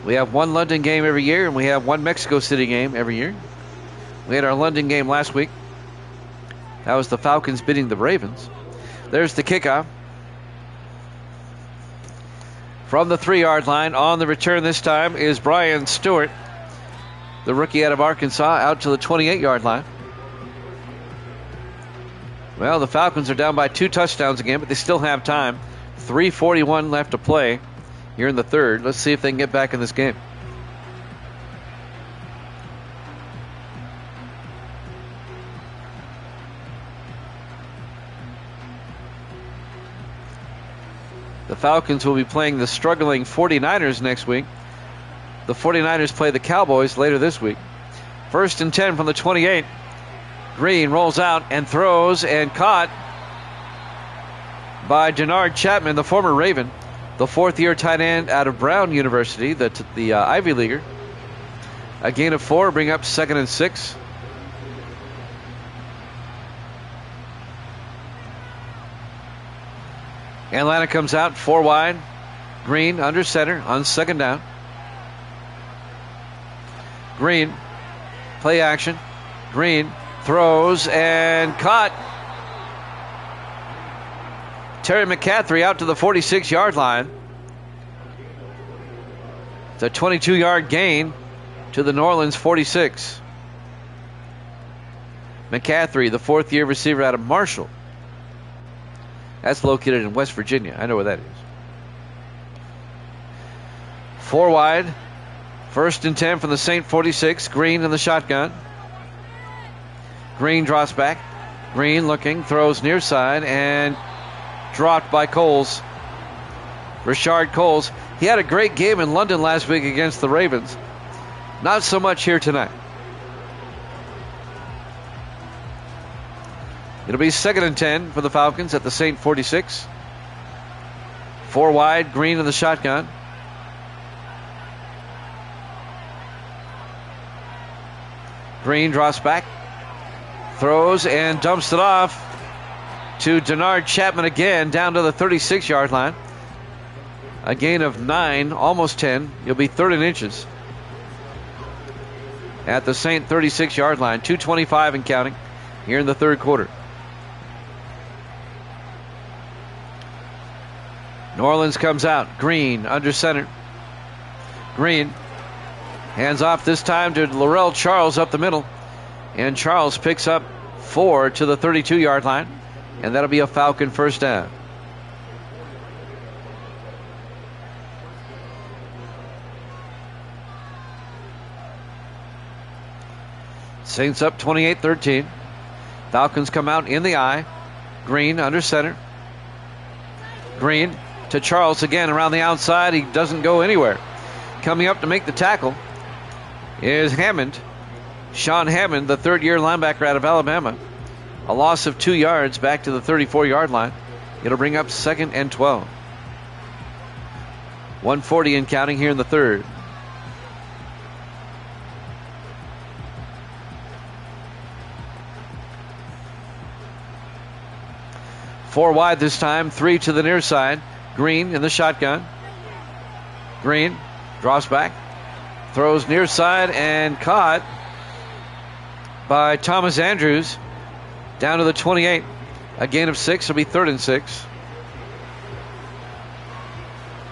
We have one London game every year, and we have one Mexico City game every year. We had our London game last week. That was the Falcons beating the Ravens. There's the kickoff. From the 3-yard line, on the return this time is Brian Stewart, the rookie out of Arkansas, out to the 28-yard line. Well, the Falcons are down by 2 touchdowns again, but they still have time. 3:41 left to play here in the third. Let's see if they can get back in this game. The Falcons will be playing the struggling 49ers next week. The 49ers play the Cowboys later this week. 1st and 10 from the 28. Green rolls out and throws, and caught by Denard Chapman, the former Raven, the 4th-year tight end out of Brown University, the Ivy Leaguer. A gain of 4, bring up 2nd and 6. Atlanta comes out 4 wide. Green under center on 2nd down. Green, play action. Green throws and caught. Terry McCaffrey out to the 46-yard line. It's a 22-yard gain to the New Orleans 46. McCaffrey, the 4th-year receiver out of Marshall. That's located in West Virginia. I know where that is. 4 wide. 1st and 10 from the Saint 46. Green in the shotgun. Green draws back. Green looking, throws near side, and dropped by Coles. Rashard Coles. He had a great game in London last week against the Ravens. Not so much here tonight. It'll be 2nd and 10 for the Falcons at the St. 46. 4 wide, Green in the shotgun. Green drops back, throws and dumps it off to Denard Chapman again, down to the 36-yard line. A gain of 9, almost 10. You'll be 3rd and inches at the St. 36-yard line. 2:25 and counting here in the third quarter. New Orleans comes out. Green under center. Green hands off this time to Laurel Charles up the middle. And Charles picks up 4 to the 32-yard line. And that'll be a Falcon first down. Saints up 28-13. Falcons come out in the eye. Green under center. Green to Charles again around the outside. He doesn't go anywhere. Coming up to make the tackle is Hammond. Sean Hammond, the third-year linebacker out of Alabama. A loss of 2 yards back to the 34-yard line. It'll bring up 2nd and 12. 1:40 and counting here in the third. Four wide this time, 3 to the near side. Green in the shotgun. Green draws back, throws near side, and caught by Thomas Andrews down to the 28. A gain of 6. It'll be 3rd and 6.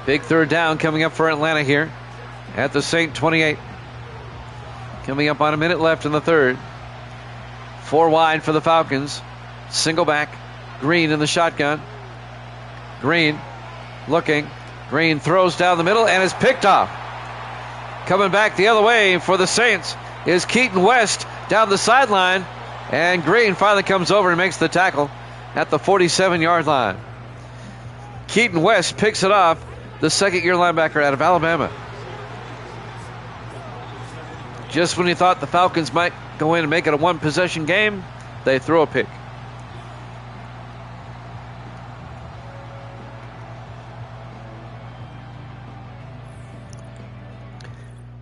Big third down coming up for Atlanta here at the St. 28. Coming up on a minute left in the third. 4 wide for the Falcons. Single back. Green in the shotgun. Green looking. Green throws down the middle and is picked off. Coming back the other way for the Saints is Keaton West down the sideline. And Green finally comes over and makes the tackle at the 47-yard line. Keaton West picks it off, the second-year linebacker out of Alabama. Just when you thought the Falcons might go in and make it a one-possession game, they throw a pick.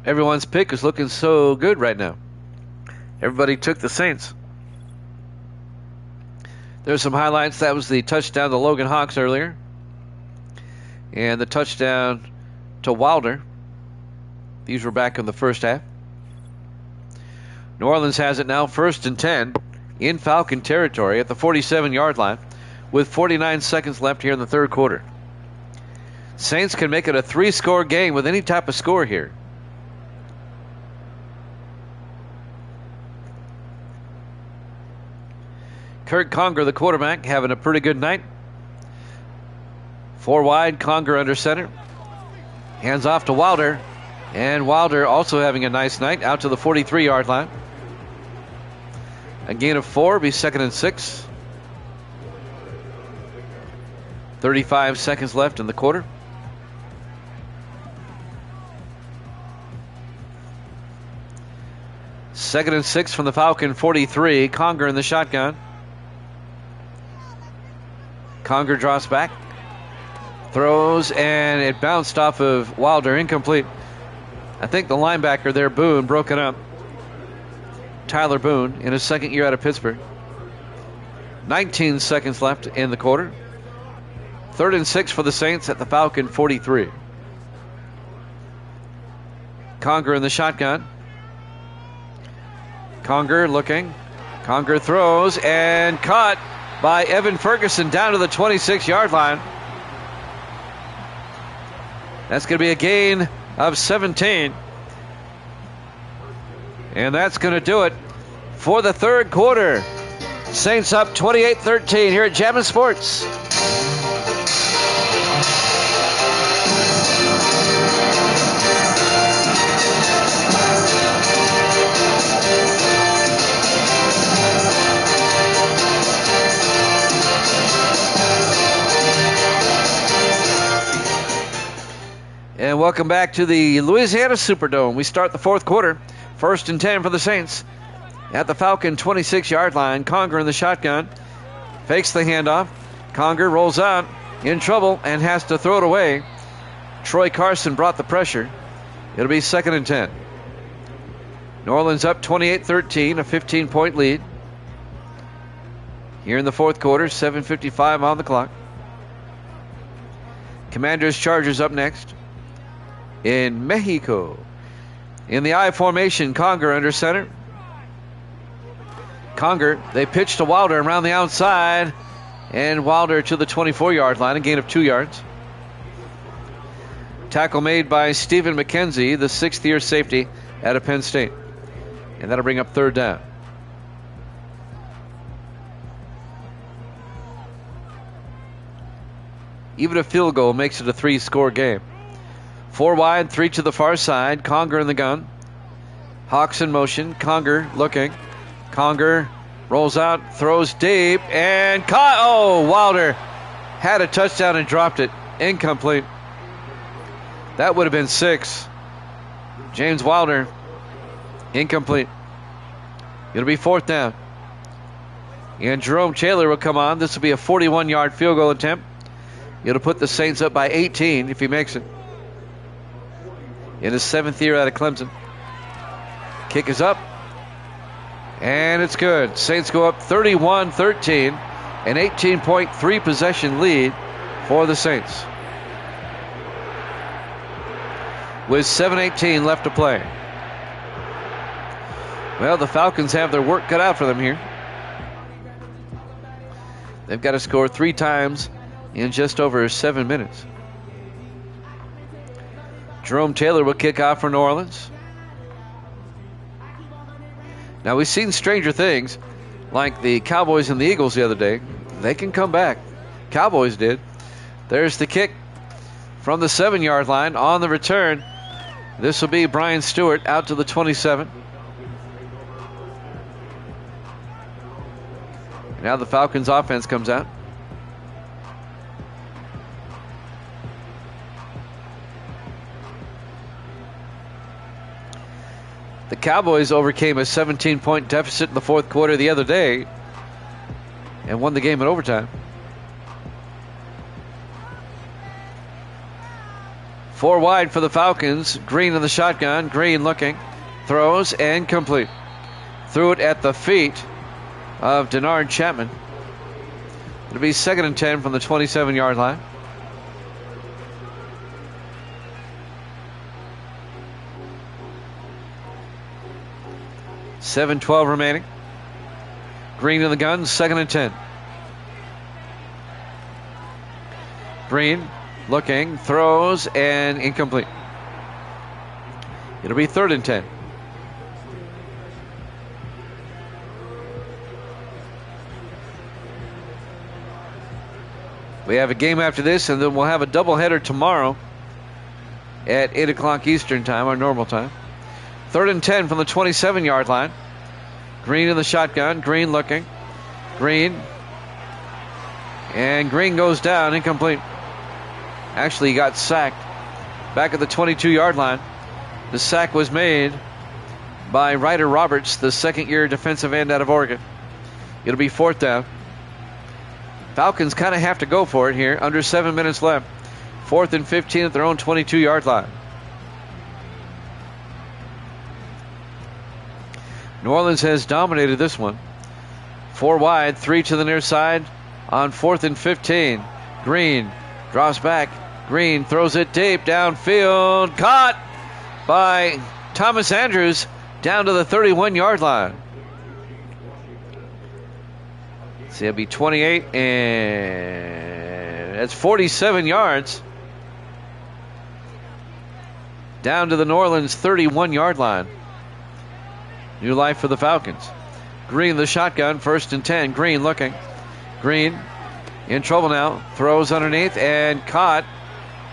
Everyone's pick is looking so good right now. Everybody took the Saints. There's some highlights. That was the touchdown to Logan Hawks earlier. And the touchdown to Wilder. These were back in the first half. New Orleans has it now 1st and 10 in Falcon territory at the 47-yard line with 49 seconds left here in the third quarter. Saints can make it a 3-score game with any type of score here. Kurt Conger, the quarterback, having a pretty good night. 4 wide, Conger under center. Hands off to Wilder. And Wilder also having a nice night out to the 43-yard line. A gain of 4, be 2nd and 6. 35 seconds left in the quarter. Second and 6 from the Falcon 43. Conger in the shotgun. Conger draws back, throws, and it bounced off of Wilder, incomplete. I think the linebacker there, Boone, broke it up. Tyler Boone in his second year out of Pittsburgh. 19 seconds left in the quarter. 3rd and 6 for the Saints at the Falcon 43. Conger in the shotgun. Conger looking. Conger throws and caught by Evan Ferguson down to the 26-yard line. That's going to be a gain of 17. And that's going to do it for the third quarter. Saints up 28-13 here at Jammin' Sports. And welcome back to the Louisiana Superdome. We start the fourth quarter. 1st and 10 for the Saints. At the Falcon 26-yard line, Conger in the shotgun. Fakes the handoff. Conger rolls out, in trouble, and has to throw it away. Troy Carson brought the pressure. It'll be 2nd and 10. New Orleans up 28-13, a 15-point lead. Here in the fourth quarter, 7:55 on the clock. Commanders Chargers up next. In Mexico. In the I formation, Conger under center. Conger, they pitch to Wilder around the outside, and Wilder to the 24-yard line, a gain of 2 yards. Tackle made by Stephen McKenzie, the 6th-year safety out of Penn State. And that'll bring up 3rd down. Even a field goal makes it a 3-score game. 4 wide, 3 to the far side. Conger in the gun. Hawks in motion. Conger looking. Conger rolls out, throws deep, and caught. Oh, Wilder had a touchdown and dropped it. Incomplete. That would have been 6. James Wilder, incomplete. It'll be 4th down. And Jerome Taylor will come on. This will be a 41-yard field goal attempt. It'll put the Saints up by 18 if he makes it. In his 7th year out of Clemson. Kick is up. And it's good. Saints go up 31-13. An 18.3 possession lead for the Saints. With 7:18 left to play. Well, the Falcons have their work cut out for them here. They've got to score 3 times in just over 7 minutes. Jerome Taylor will kick off for New Orleans. Now, we've seen stranger things, like the Cowboys and the Eagles the other day. They can come back. Cowboys did. There's the kick from the 7-yard line on the return. This will be Brian Stewart out to the 27. Now the Falcons offense comes out. The Cowboys overcame a 17-point deficit in the fourth quarter the other day and won the game in overtime. 4 wide for the Falcons. Green in the shotgun. Green looking. Throws and complete. Threw it at the feet of Denard Chapman. It'll be 2nd and 10 from the 27-yard line. $7:12 remaining. Green in the gun, 2nd and 10. Green looking, throws, and incomplete. It'll be 3rd and 10. We have a game after this, and then we'll have a doubleheader tomorrow at 8 o'clock Eastern time, our normal time. 3rd and 10 from the 27-yard line. Green in the shotgun. Green looking. Green. And Green goes down, incomplete. Actually, he got sacked back at the 22-yard line. The sack was made by Ryder Roberts, the 2nd-year defensive end out of Oregon. It'll be 4th down. Falcons kind of have to go for it here. Under 7 minutes left. 4th and 15 at their own 22-yard line. New Orleans has dominated this one. 4 wide, 3 to the near side on 4th and 15. Green drops back. Green throws it deep downfield. Caught by Thomas Andrews down to the 31-yard line. See, it'll be 28, and that's 47 yards. Down to the New Orleans 31-yard line. New life for the Falcons. Green the shotgun, 1st and 10. Green looking. Green in trouble now. Throws underneath and caught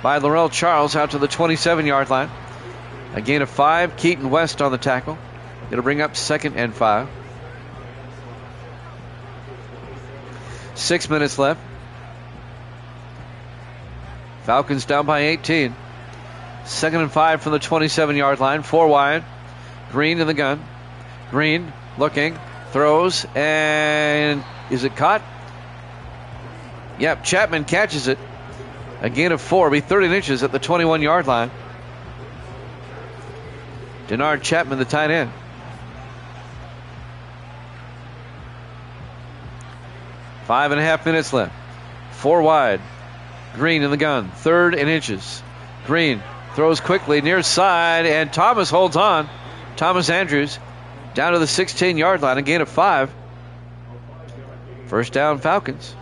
by Laurel Charles out to the 27-yard line. A gain of 5. Keaton West on the tackle. It'll bring up 2nd and 5. 6 minutes left. Falcons down by 18. 2nd and 5 from the 27-yard line. 4 wide. Green in the gun. Green looking, throws, and is it caught? Yep, Chapman catches it. A gain of 4, be 30 inches at the 21-yard line. Denard Chapman, the tight end. Five and a half minutes left. 4 wide. Green in the gun. 3rd and inches. Green throws quickly near side, and Thomas holds on. Thomas Andrews down to the 16-yard line. A gain of 5. First down, Falcons.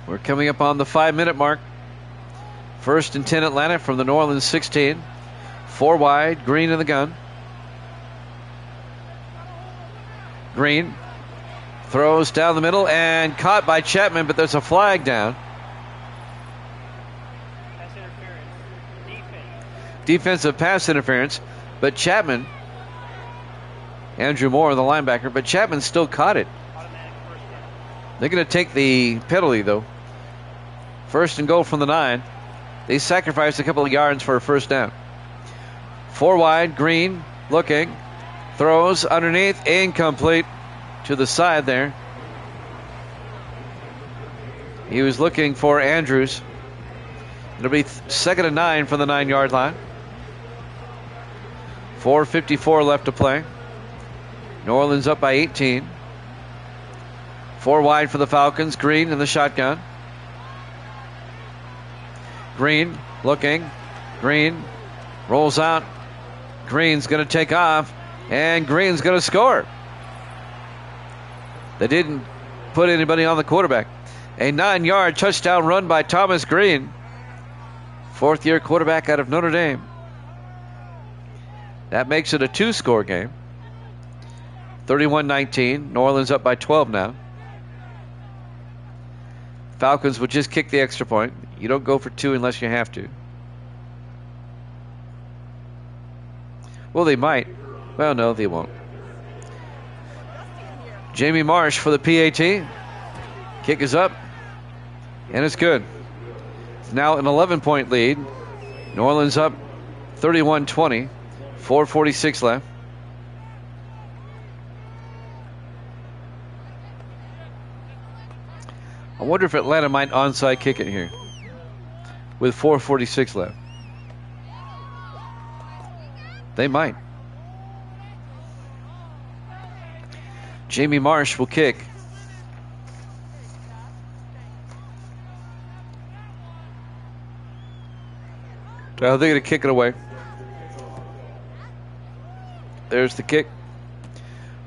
We're coming up on the 5-minute mark. 1st and 10 Atlanta from the New Orleans 16. 4 wide. Green in the gun. Green throws down the middle and caught by Chapman, but there's a flag down. Pass interference. Defensive pass interference, but Chapman, Andrew Moore, the linebacker, but Chapman still caught it. Automatic first down. They're going to take the penalty, though. 1st and goal from the 9. They sacrificed a couple of yards for a first down. 4 wide, Green looking. Throws underneath, incomplete to the side there. He was looking for Andrews. It'll be 2nd and 9 from the 9-yard line. 4:54 left to play. New Orleans up by 18. 4 wide for the Falcons. Green in the shotgun. Green looking. Green rolls out. Green's going to take off. And Green's going to score. They didn't put anybody on the quarterback. A 9-yard touchdown run by Thomas Green. 4th-year quarterback out of Notre Dame. That makes it a 2-score game. 31-19. New Orleans up by 12 now. Falcons would just kick the extra point. You don't go for 2 unless you have to. Well, they might. Well, no, they won't. Jamie Marsh for the PAT. Kick is up. And it's good. It's now an 11-point lead. New Orleans up 31-20. 4:46 left. I wonder if Atlanta might onside kick it here with 4:46 left. They might. Jamie Marsh will kick. They're going to kick it away. There's the kick.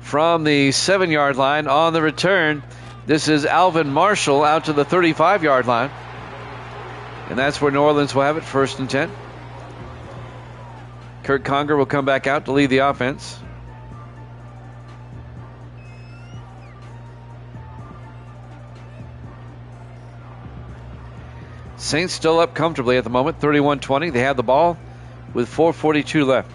From the 7-yard line on the return, this is Alvin Marshall out to the 35-yard line. And that's where New Orleans will have it, 1st and 10. Kurt Conger will come back out to lead the offense. Saints still up comfortably at the moment, 31-20. They have the ball with 4:42 left.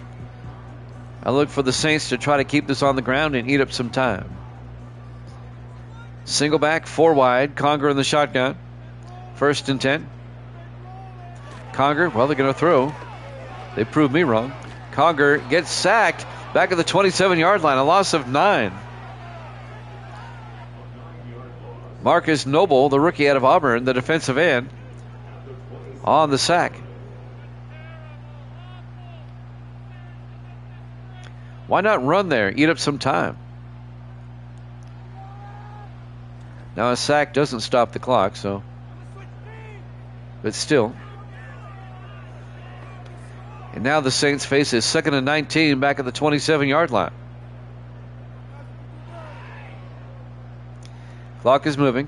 I look for the Saints to try to keep this on the ground and eat up some time. Single back, 4 wide. Conger in the shotgun. 1st and 10. Conger, well, they're going to throw. They proved me wrong. Conger gets sacked back at the 27-yard line, a loss of 9. Marcus Noble, the rookie out of Auburn, the defensive end, on the sack. Why not run there? Eat up some time. Now a sack doesn't stop the clock, so. But still. And now the Saints face a 2nd and 19 back at the 27-yard line. Clock is moving.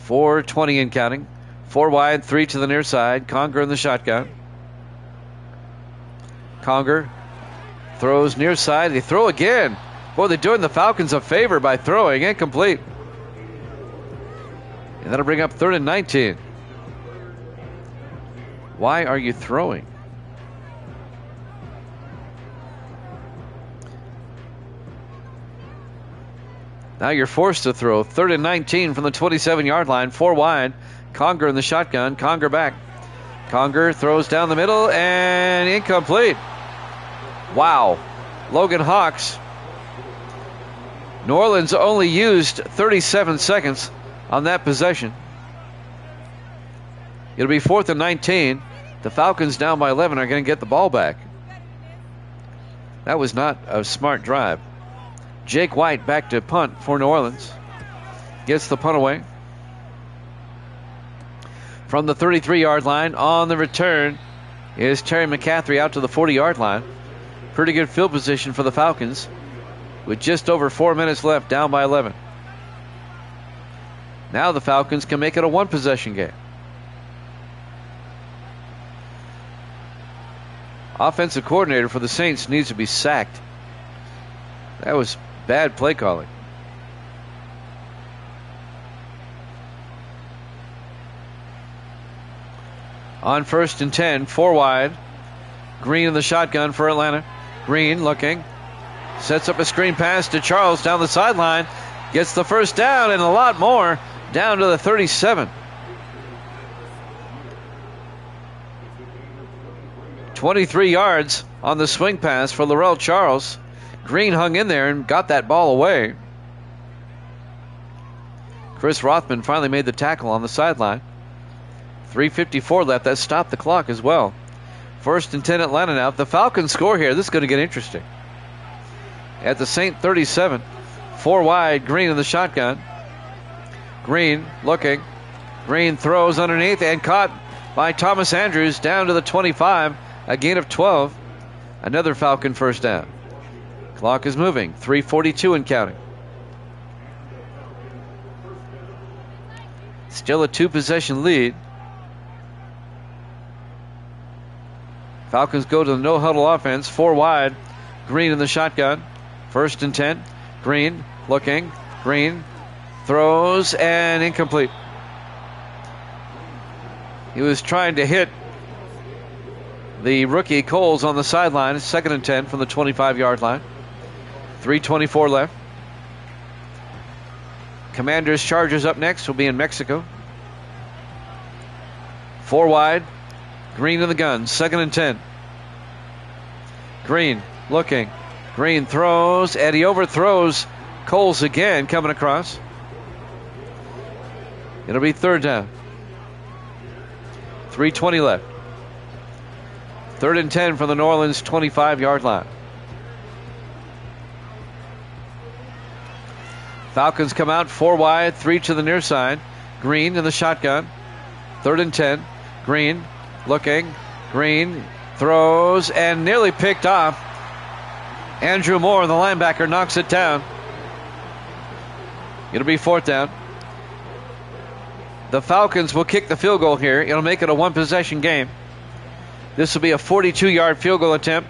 4:20 and counting. 4 wide, 3 to the near side. Conger in the shotgun. Conger throws near side. They throw again. Boy, they're doing the Falcons a favor by throwing. Incomplete. And that'll bring up 3rd and 19. Why are you throwing? Now you're forced to throw. 3rd and 19 from the 27-yard line. 4 wide. Conger in the shotgun. Conger back. Conger throws down the middle and incomplete. Wow. Logan Hawks. New Orleans only used 37 seconds on that possession. It'll be 4th and 19. The Falcons down by 11 are going to get the ball back. That was not a smart drive. Jake White back to punt for New Orleans. Gets the punt away. From the 33-yard line on the return is Terry McCaffrey out to the 40-yard line. Pretty good field position for the Falcons with just over 4 minutes left, down by 11. Now the Falcons can make it a one-possession game. Offensive coordinator for the Saints needs to be sacked. That was bad play calling. On 1st and 10, 4 wide. Green in the shotgun for Atlanta. Green looking. Sets up a screen pass to Charles down the sideline. Gets the first down and a lot more down to the 37. 23 yards on the swing pass for Laurel Charles. Green hung in there and got that ball away. Chris Rothman finally made the tackle on the sideline. 3:54 left. That stopped the clock as well. 1st and 10 Atlanta now. If the Falcons score here, this is going to get interesting. At the Saint 37. 4 wide. Green in the shotgun. Green looking. Green throws underneath and caught by Thomas Andrews down to the 25. A gain of 12. Another Falcon first down. Clock is moving. 3:42 and counting. Still a 2-possession lead. Falcons go to the no-huddle offense. 4 wide. Green in the shotgun. 1st and 10. Green looking. Green throws and incomplete. He was trying to hit the rookie Coles on the sideline. 2nd and 10 from the 25-yard line. 3:24 left. Commanders Chargers up next. Will be in Mexico. 4 wide. Green in the gun. 2nd and 10. Green looking. Green throws and he overthrows Coles again coming across. It'll be 3rd down. 3:20 left. 3rd and 10 from the New Orleans 25-yard line. Falcons come out 4 wide, 3 to the near side. Green in the shotgun. 3rd and 10. Green looking. Green throws and nearly picked off. Andrew Moore, the linebacker, knocks it down. It'll be 4th down. The Falcons will kick the field goal here. It'll make it a one-possession game. This will be a 42-yard field goal attempt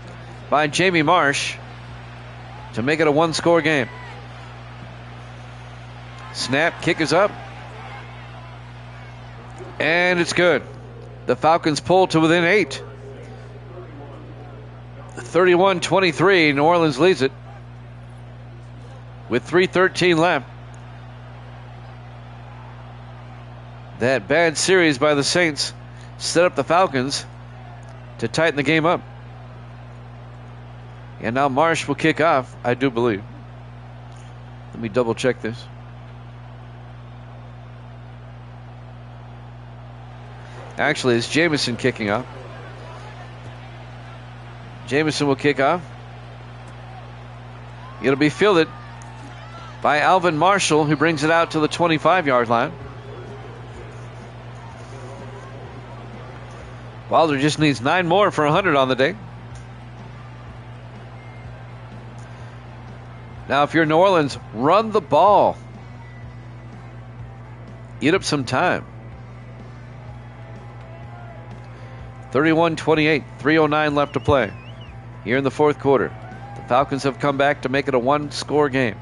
by Jamie Marsh to make it a one-score game. Snap, kick is up. And it's good. The Falcons pull to within 8. 31-23, New Orleans leads it with 3:13 left. That bad series by the Saints set up the Falcons to tighten the game up. And now Marsh will kick off, I do believe. Let me double check this. Actually, it's Jamison kicking off. Jamison will kick off. It'll be fielded by Alvin Marshall, who brings it out to the 25-yard line. Wilder just needs 9 more for 100 on the day. Now, if you're New Orleans, run the ball. Eat up some time. 31-28, 3:09 left to play here in the 4th quarter. The Falcons have come back to make it a one-score game.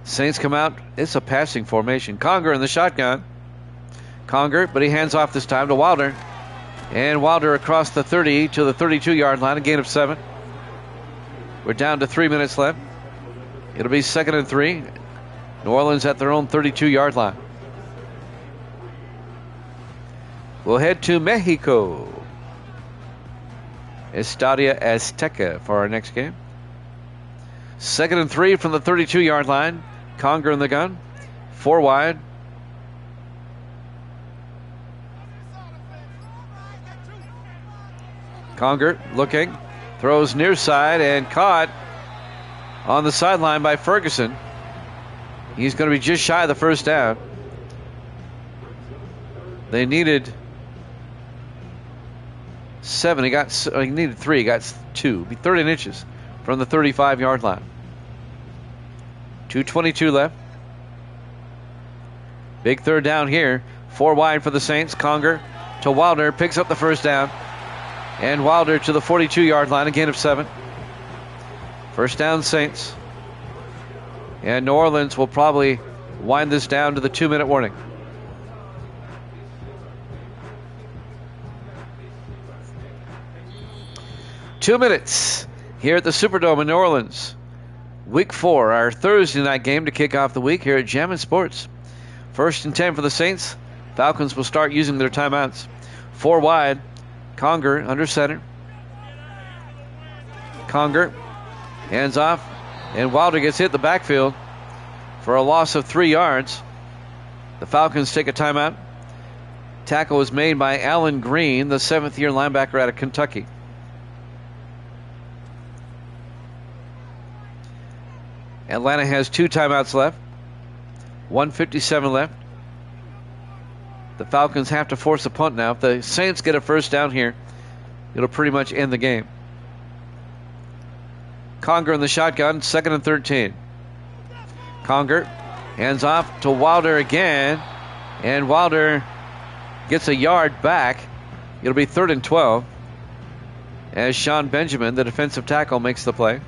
Saints come out. It's a passing formation. Conger in the shotgun. Conger, but he hands off this time to Wilder. And Wilder across the 30 to the 32-yard line, a gain of 7. We're down to 3 minutes left It'll be 2nd and 3. New Orleans at their own 32-yard line. We'll head to Mexico. Estadio Azteca for our next game. 2nd and 3 from the 32-yard line. Conger in the gun. 4 wide. Conger looking. Throws near side and caught on the sideline by Ferguson. He's going to be just shy of the first down. They needed 7. He needed 3. He got 2. Be 30 inches from the 35-yard line. 2:22 left. Big third down here. 4 wide for the Saints. Conger to Wilder. Picks up the first down. And Wilder to the 42-yard line. A gain of 7. First down, Saints. And New Orleans will probably wind this down to the 2-minute warning. Two minutes here at the Superdome in New Orleans. Week 4, our Thursday night game to kick off the week here at Jammin' Sports. 1st and 10 for the Saints. Falcons will start using their timeouts. 4 wide. Conger under center. Conger hands off. And Wilder gets hit in the backfield for a loss of 3 yards. The Falcons take a timeout. Tackle was made by Alan Green, the 7th-year linebacker out of Kentucky. Atlanta has 2 timeouts left. 1:57 left. The Falcons have to force a punt now. If the Saints get a first down here, it'll pretty much end the game. Conger in the shotgun, 2nd and 13. Conger hands off to Wilder again, and Wilder gets a yard back. It'll be 3rd and 12 as Sean Benjamin, the defensive tackle, makes the play.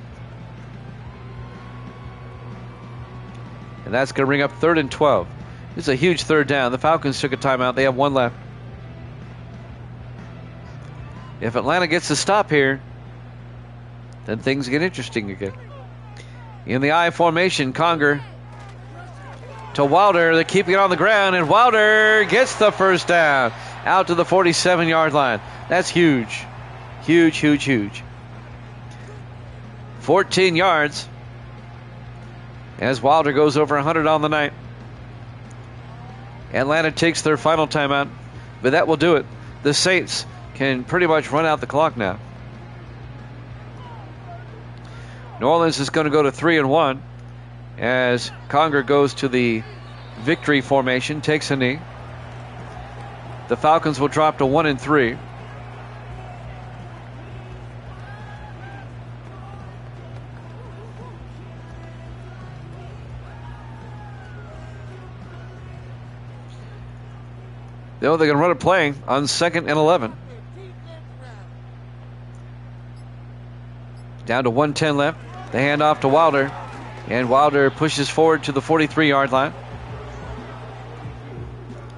And that's going to bring up 3rd and 12. This is a huge third down. The Falcons took a timeout. They have 1 left. If Atlanta gets a stop here, then things get interesting again. In the I formation, Conger to Wilder. They're keeping it on the ground, and Wilder gets the first down out to the 47-yard line. That's huge. Huge, huge, huge. 14 yards as Wilder goes over 100 on the night. Atlanta takes their final timeout, but that will do it. The Saints can pretty much run out the clock now. New Orleans is going to go to 3 and 1 as Conger goes to the victory formation, takes a knee. The Falcons will drop to 1 and 3. They're going to run a play on 2nd and 11. Down to 1:10 left. The handoff to Wilder. And Wilder pushes forward to the 43-yard line.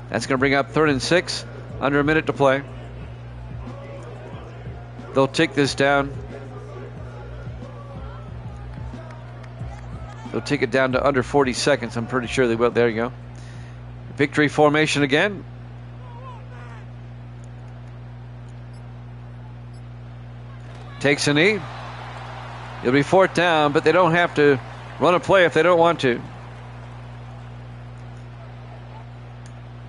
That's going to bring up 3rd and 6. Under a minute to play. They'll take this down. They'll take it down to under 40 seconds. I'm pretty sure they will. There you go. Victory formation again. Takes a knee. It'll be 4th down, but they don't have to run a play if they don't want to.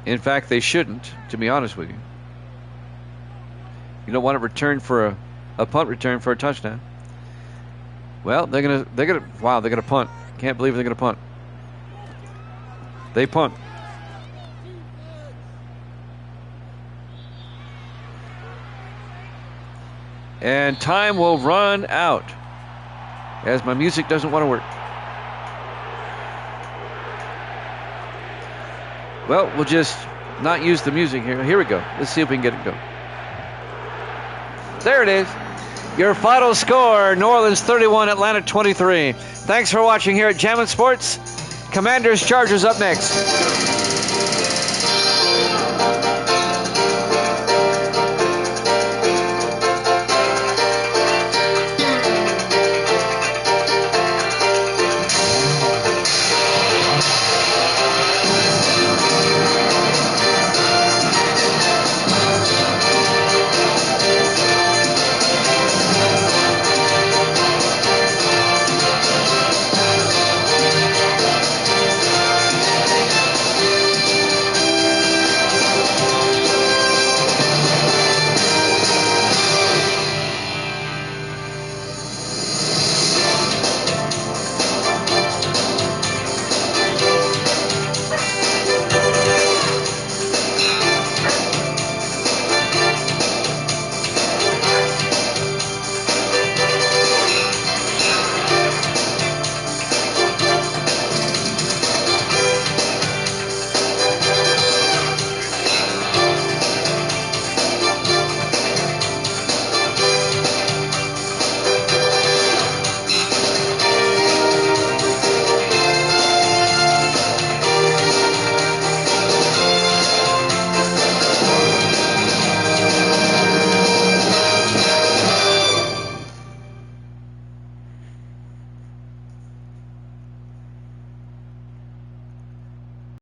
In fact, they shouldn't, to be honest with you. You don't want to return for a punt return for a touchdown. Well, they're gonna punt. Can't believe they're gonna punt. They punt. And time will run out as my music doesn't want to work. Well, we'll just not use the music here. Here we go. Let's see if we can get it going. There it is. Your final score, New Orleans 31, Atlanta 23. Thanks for watching here at Jammin' Sports. Commanders Chargers up next.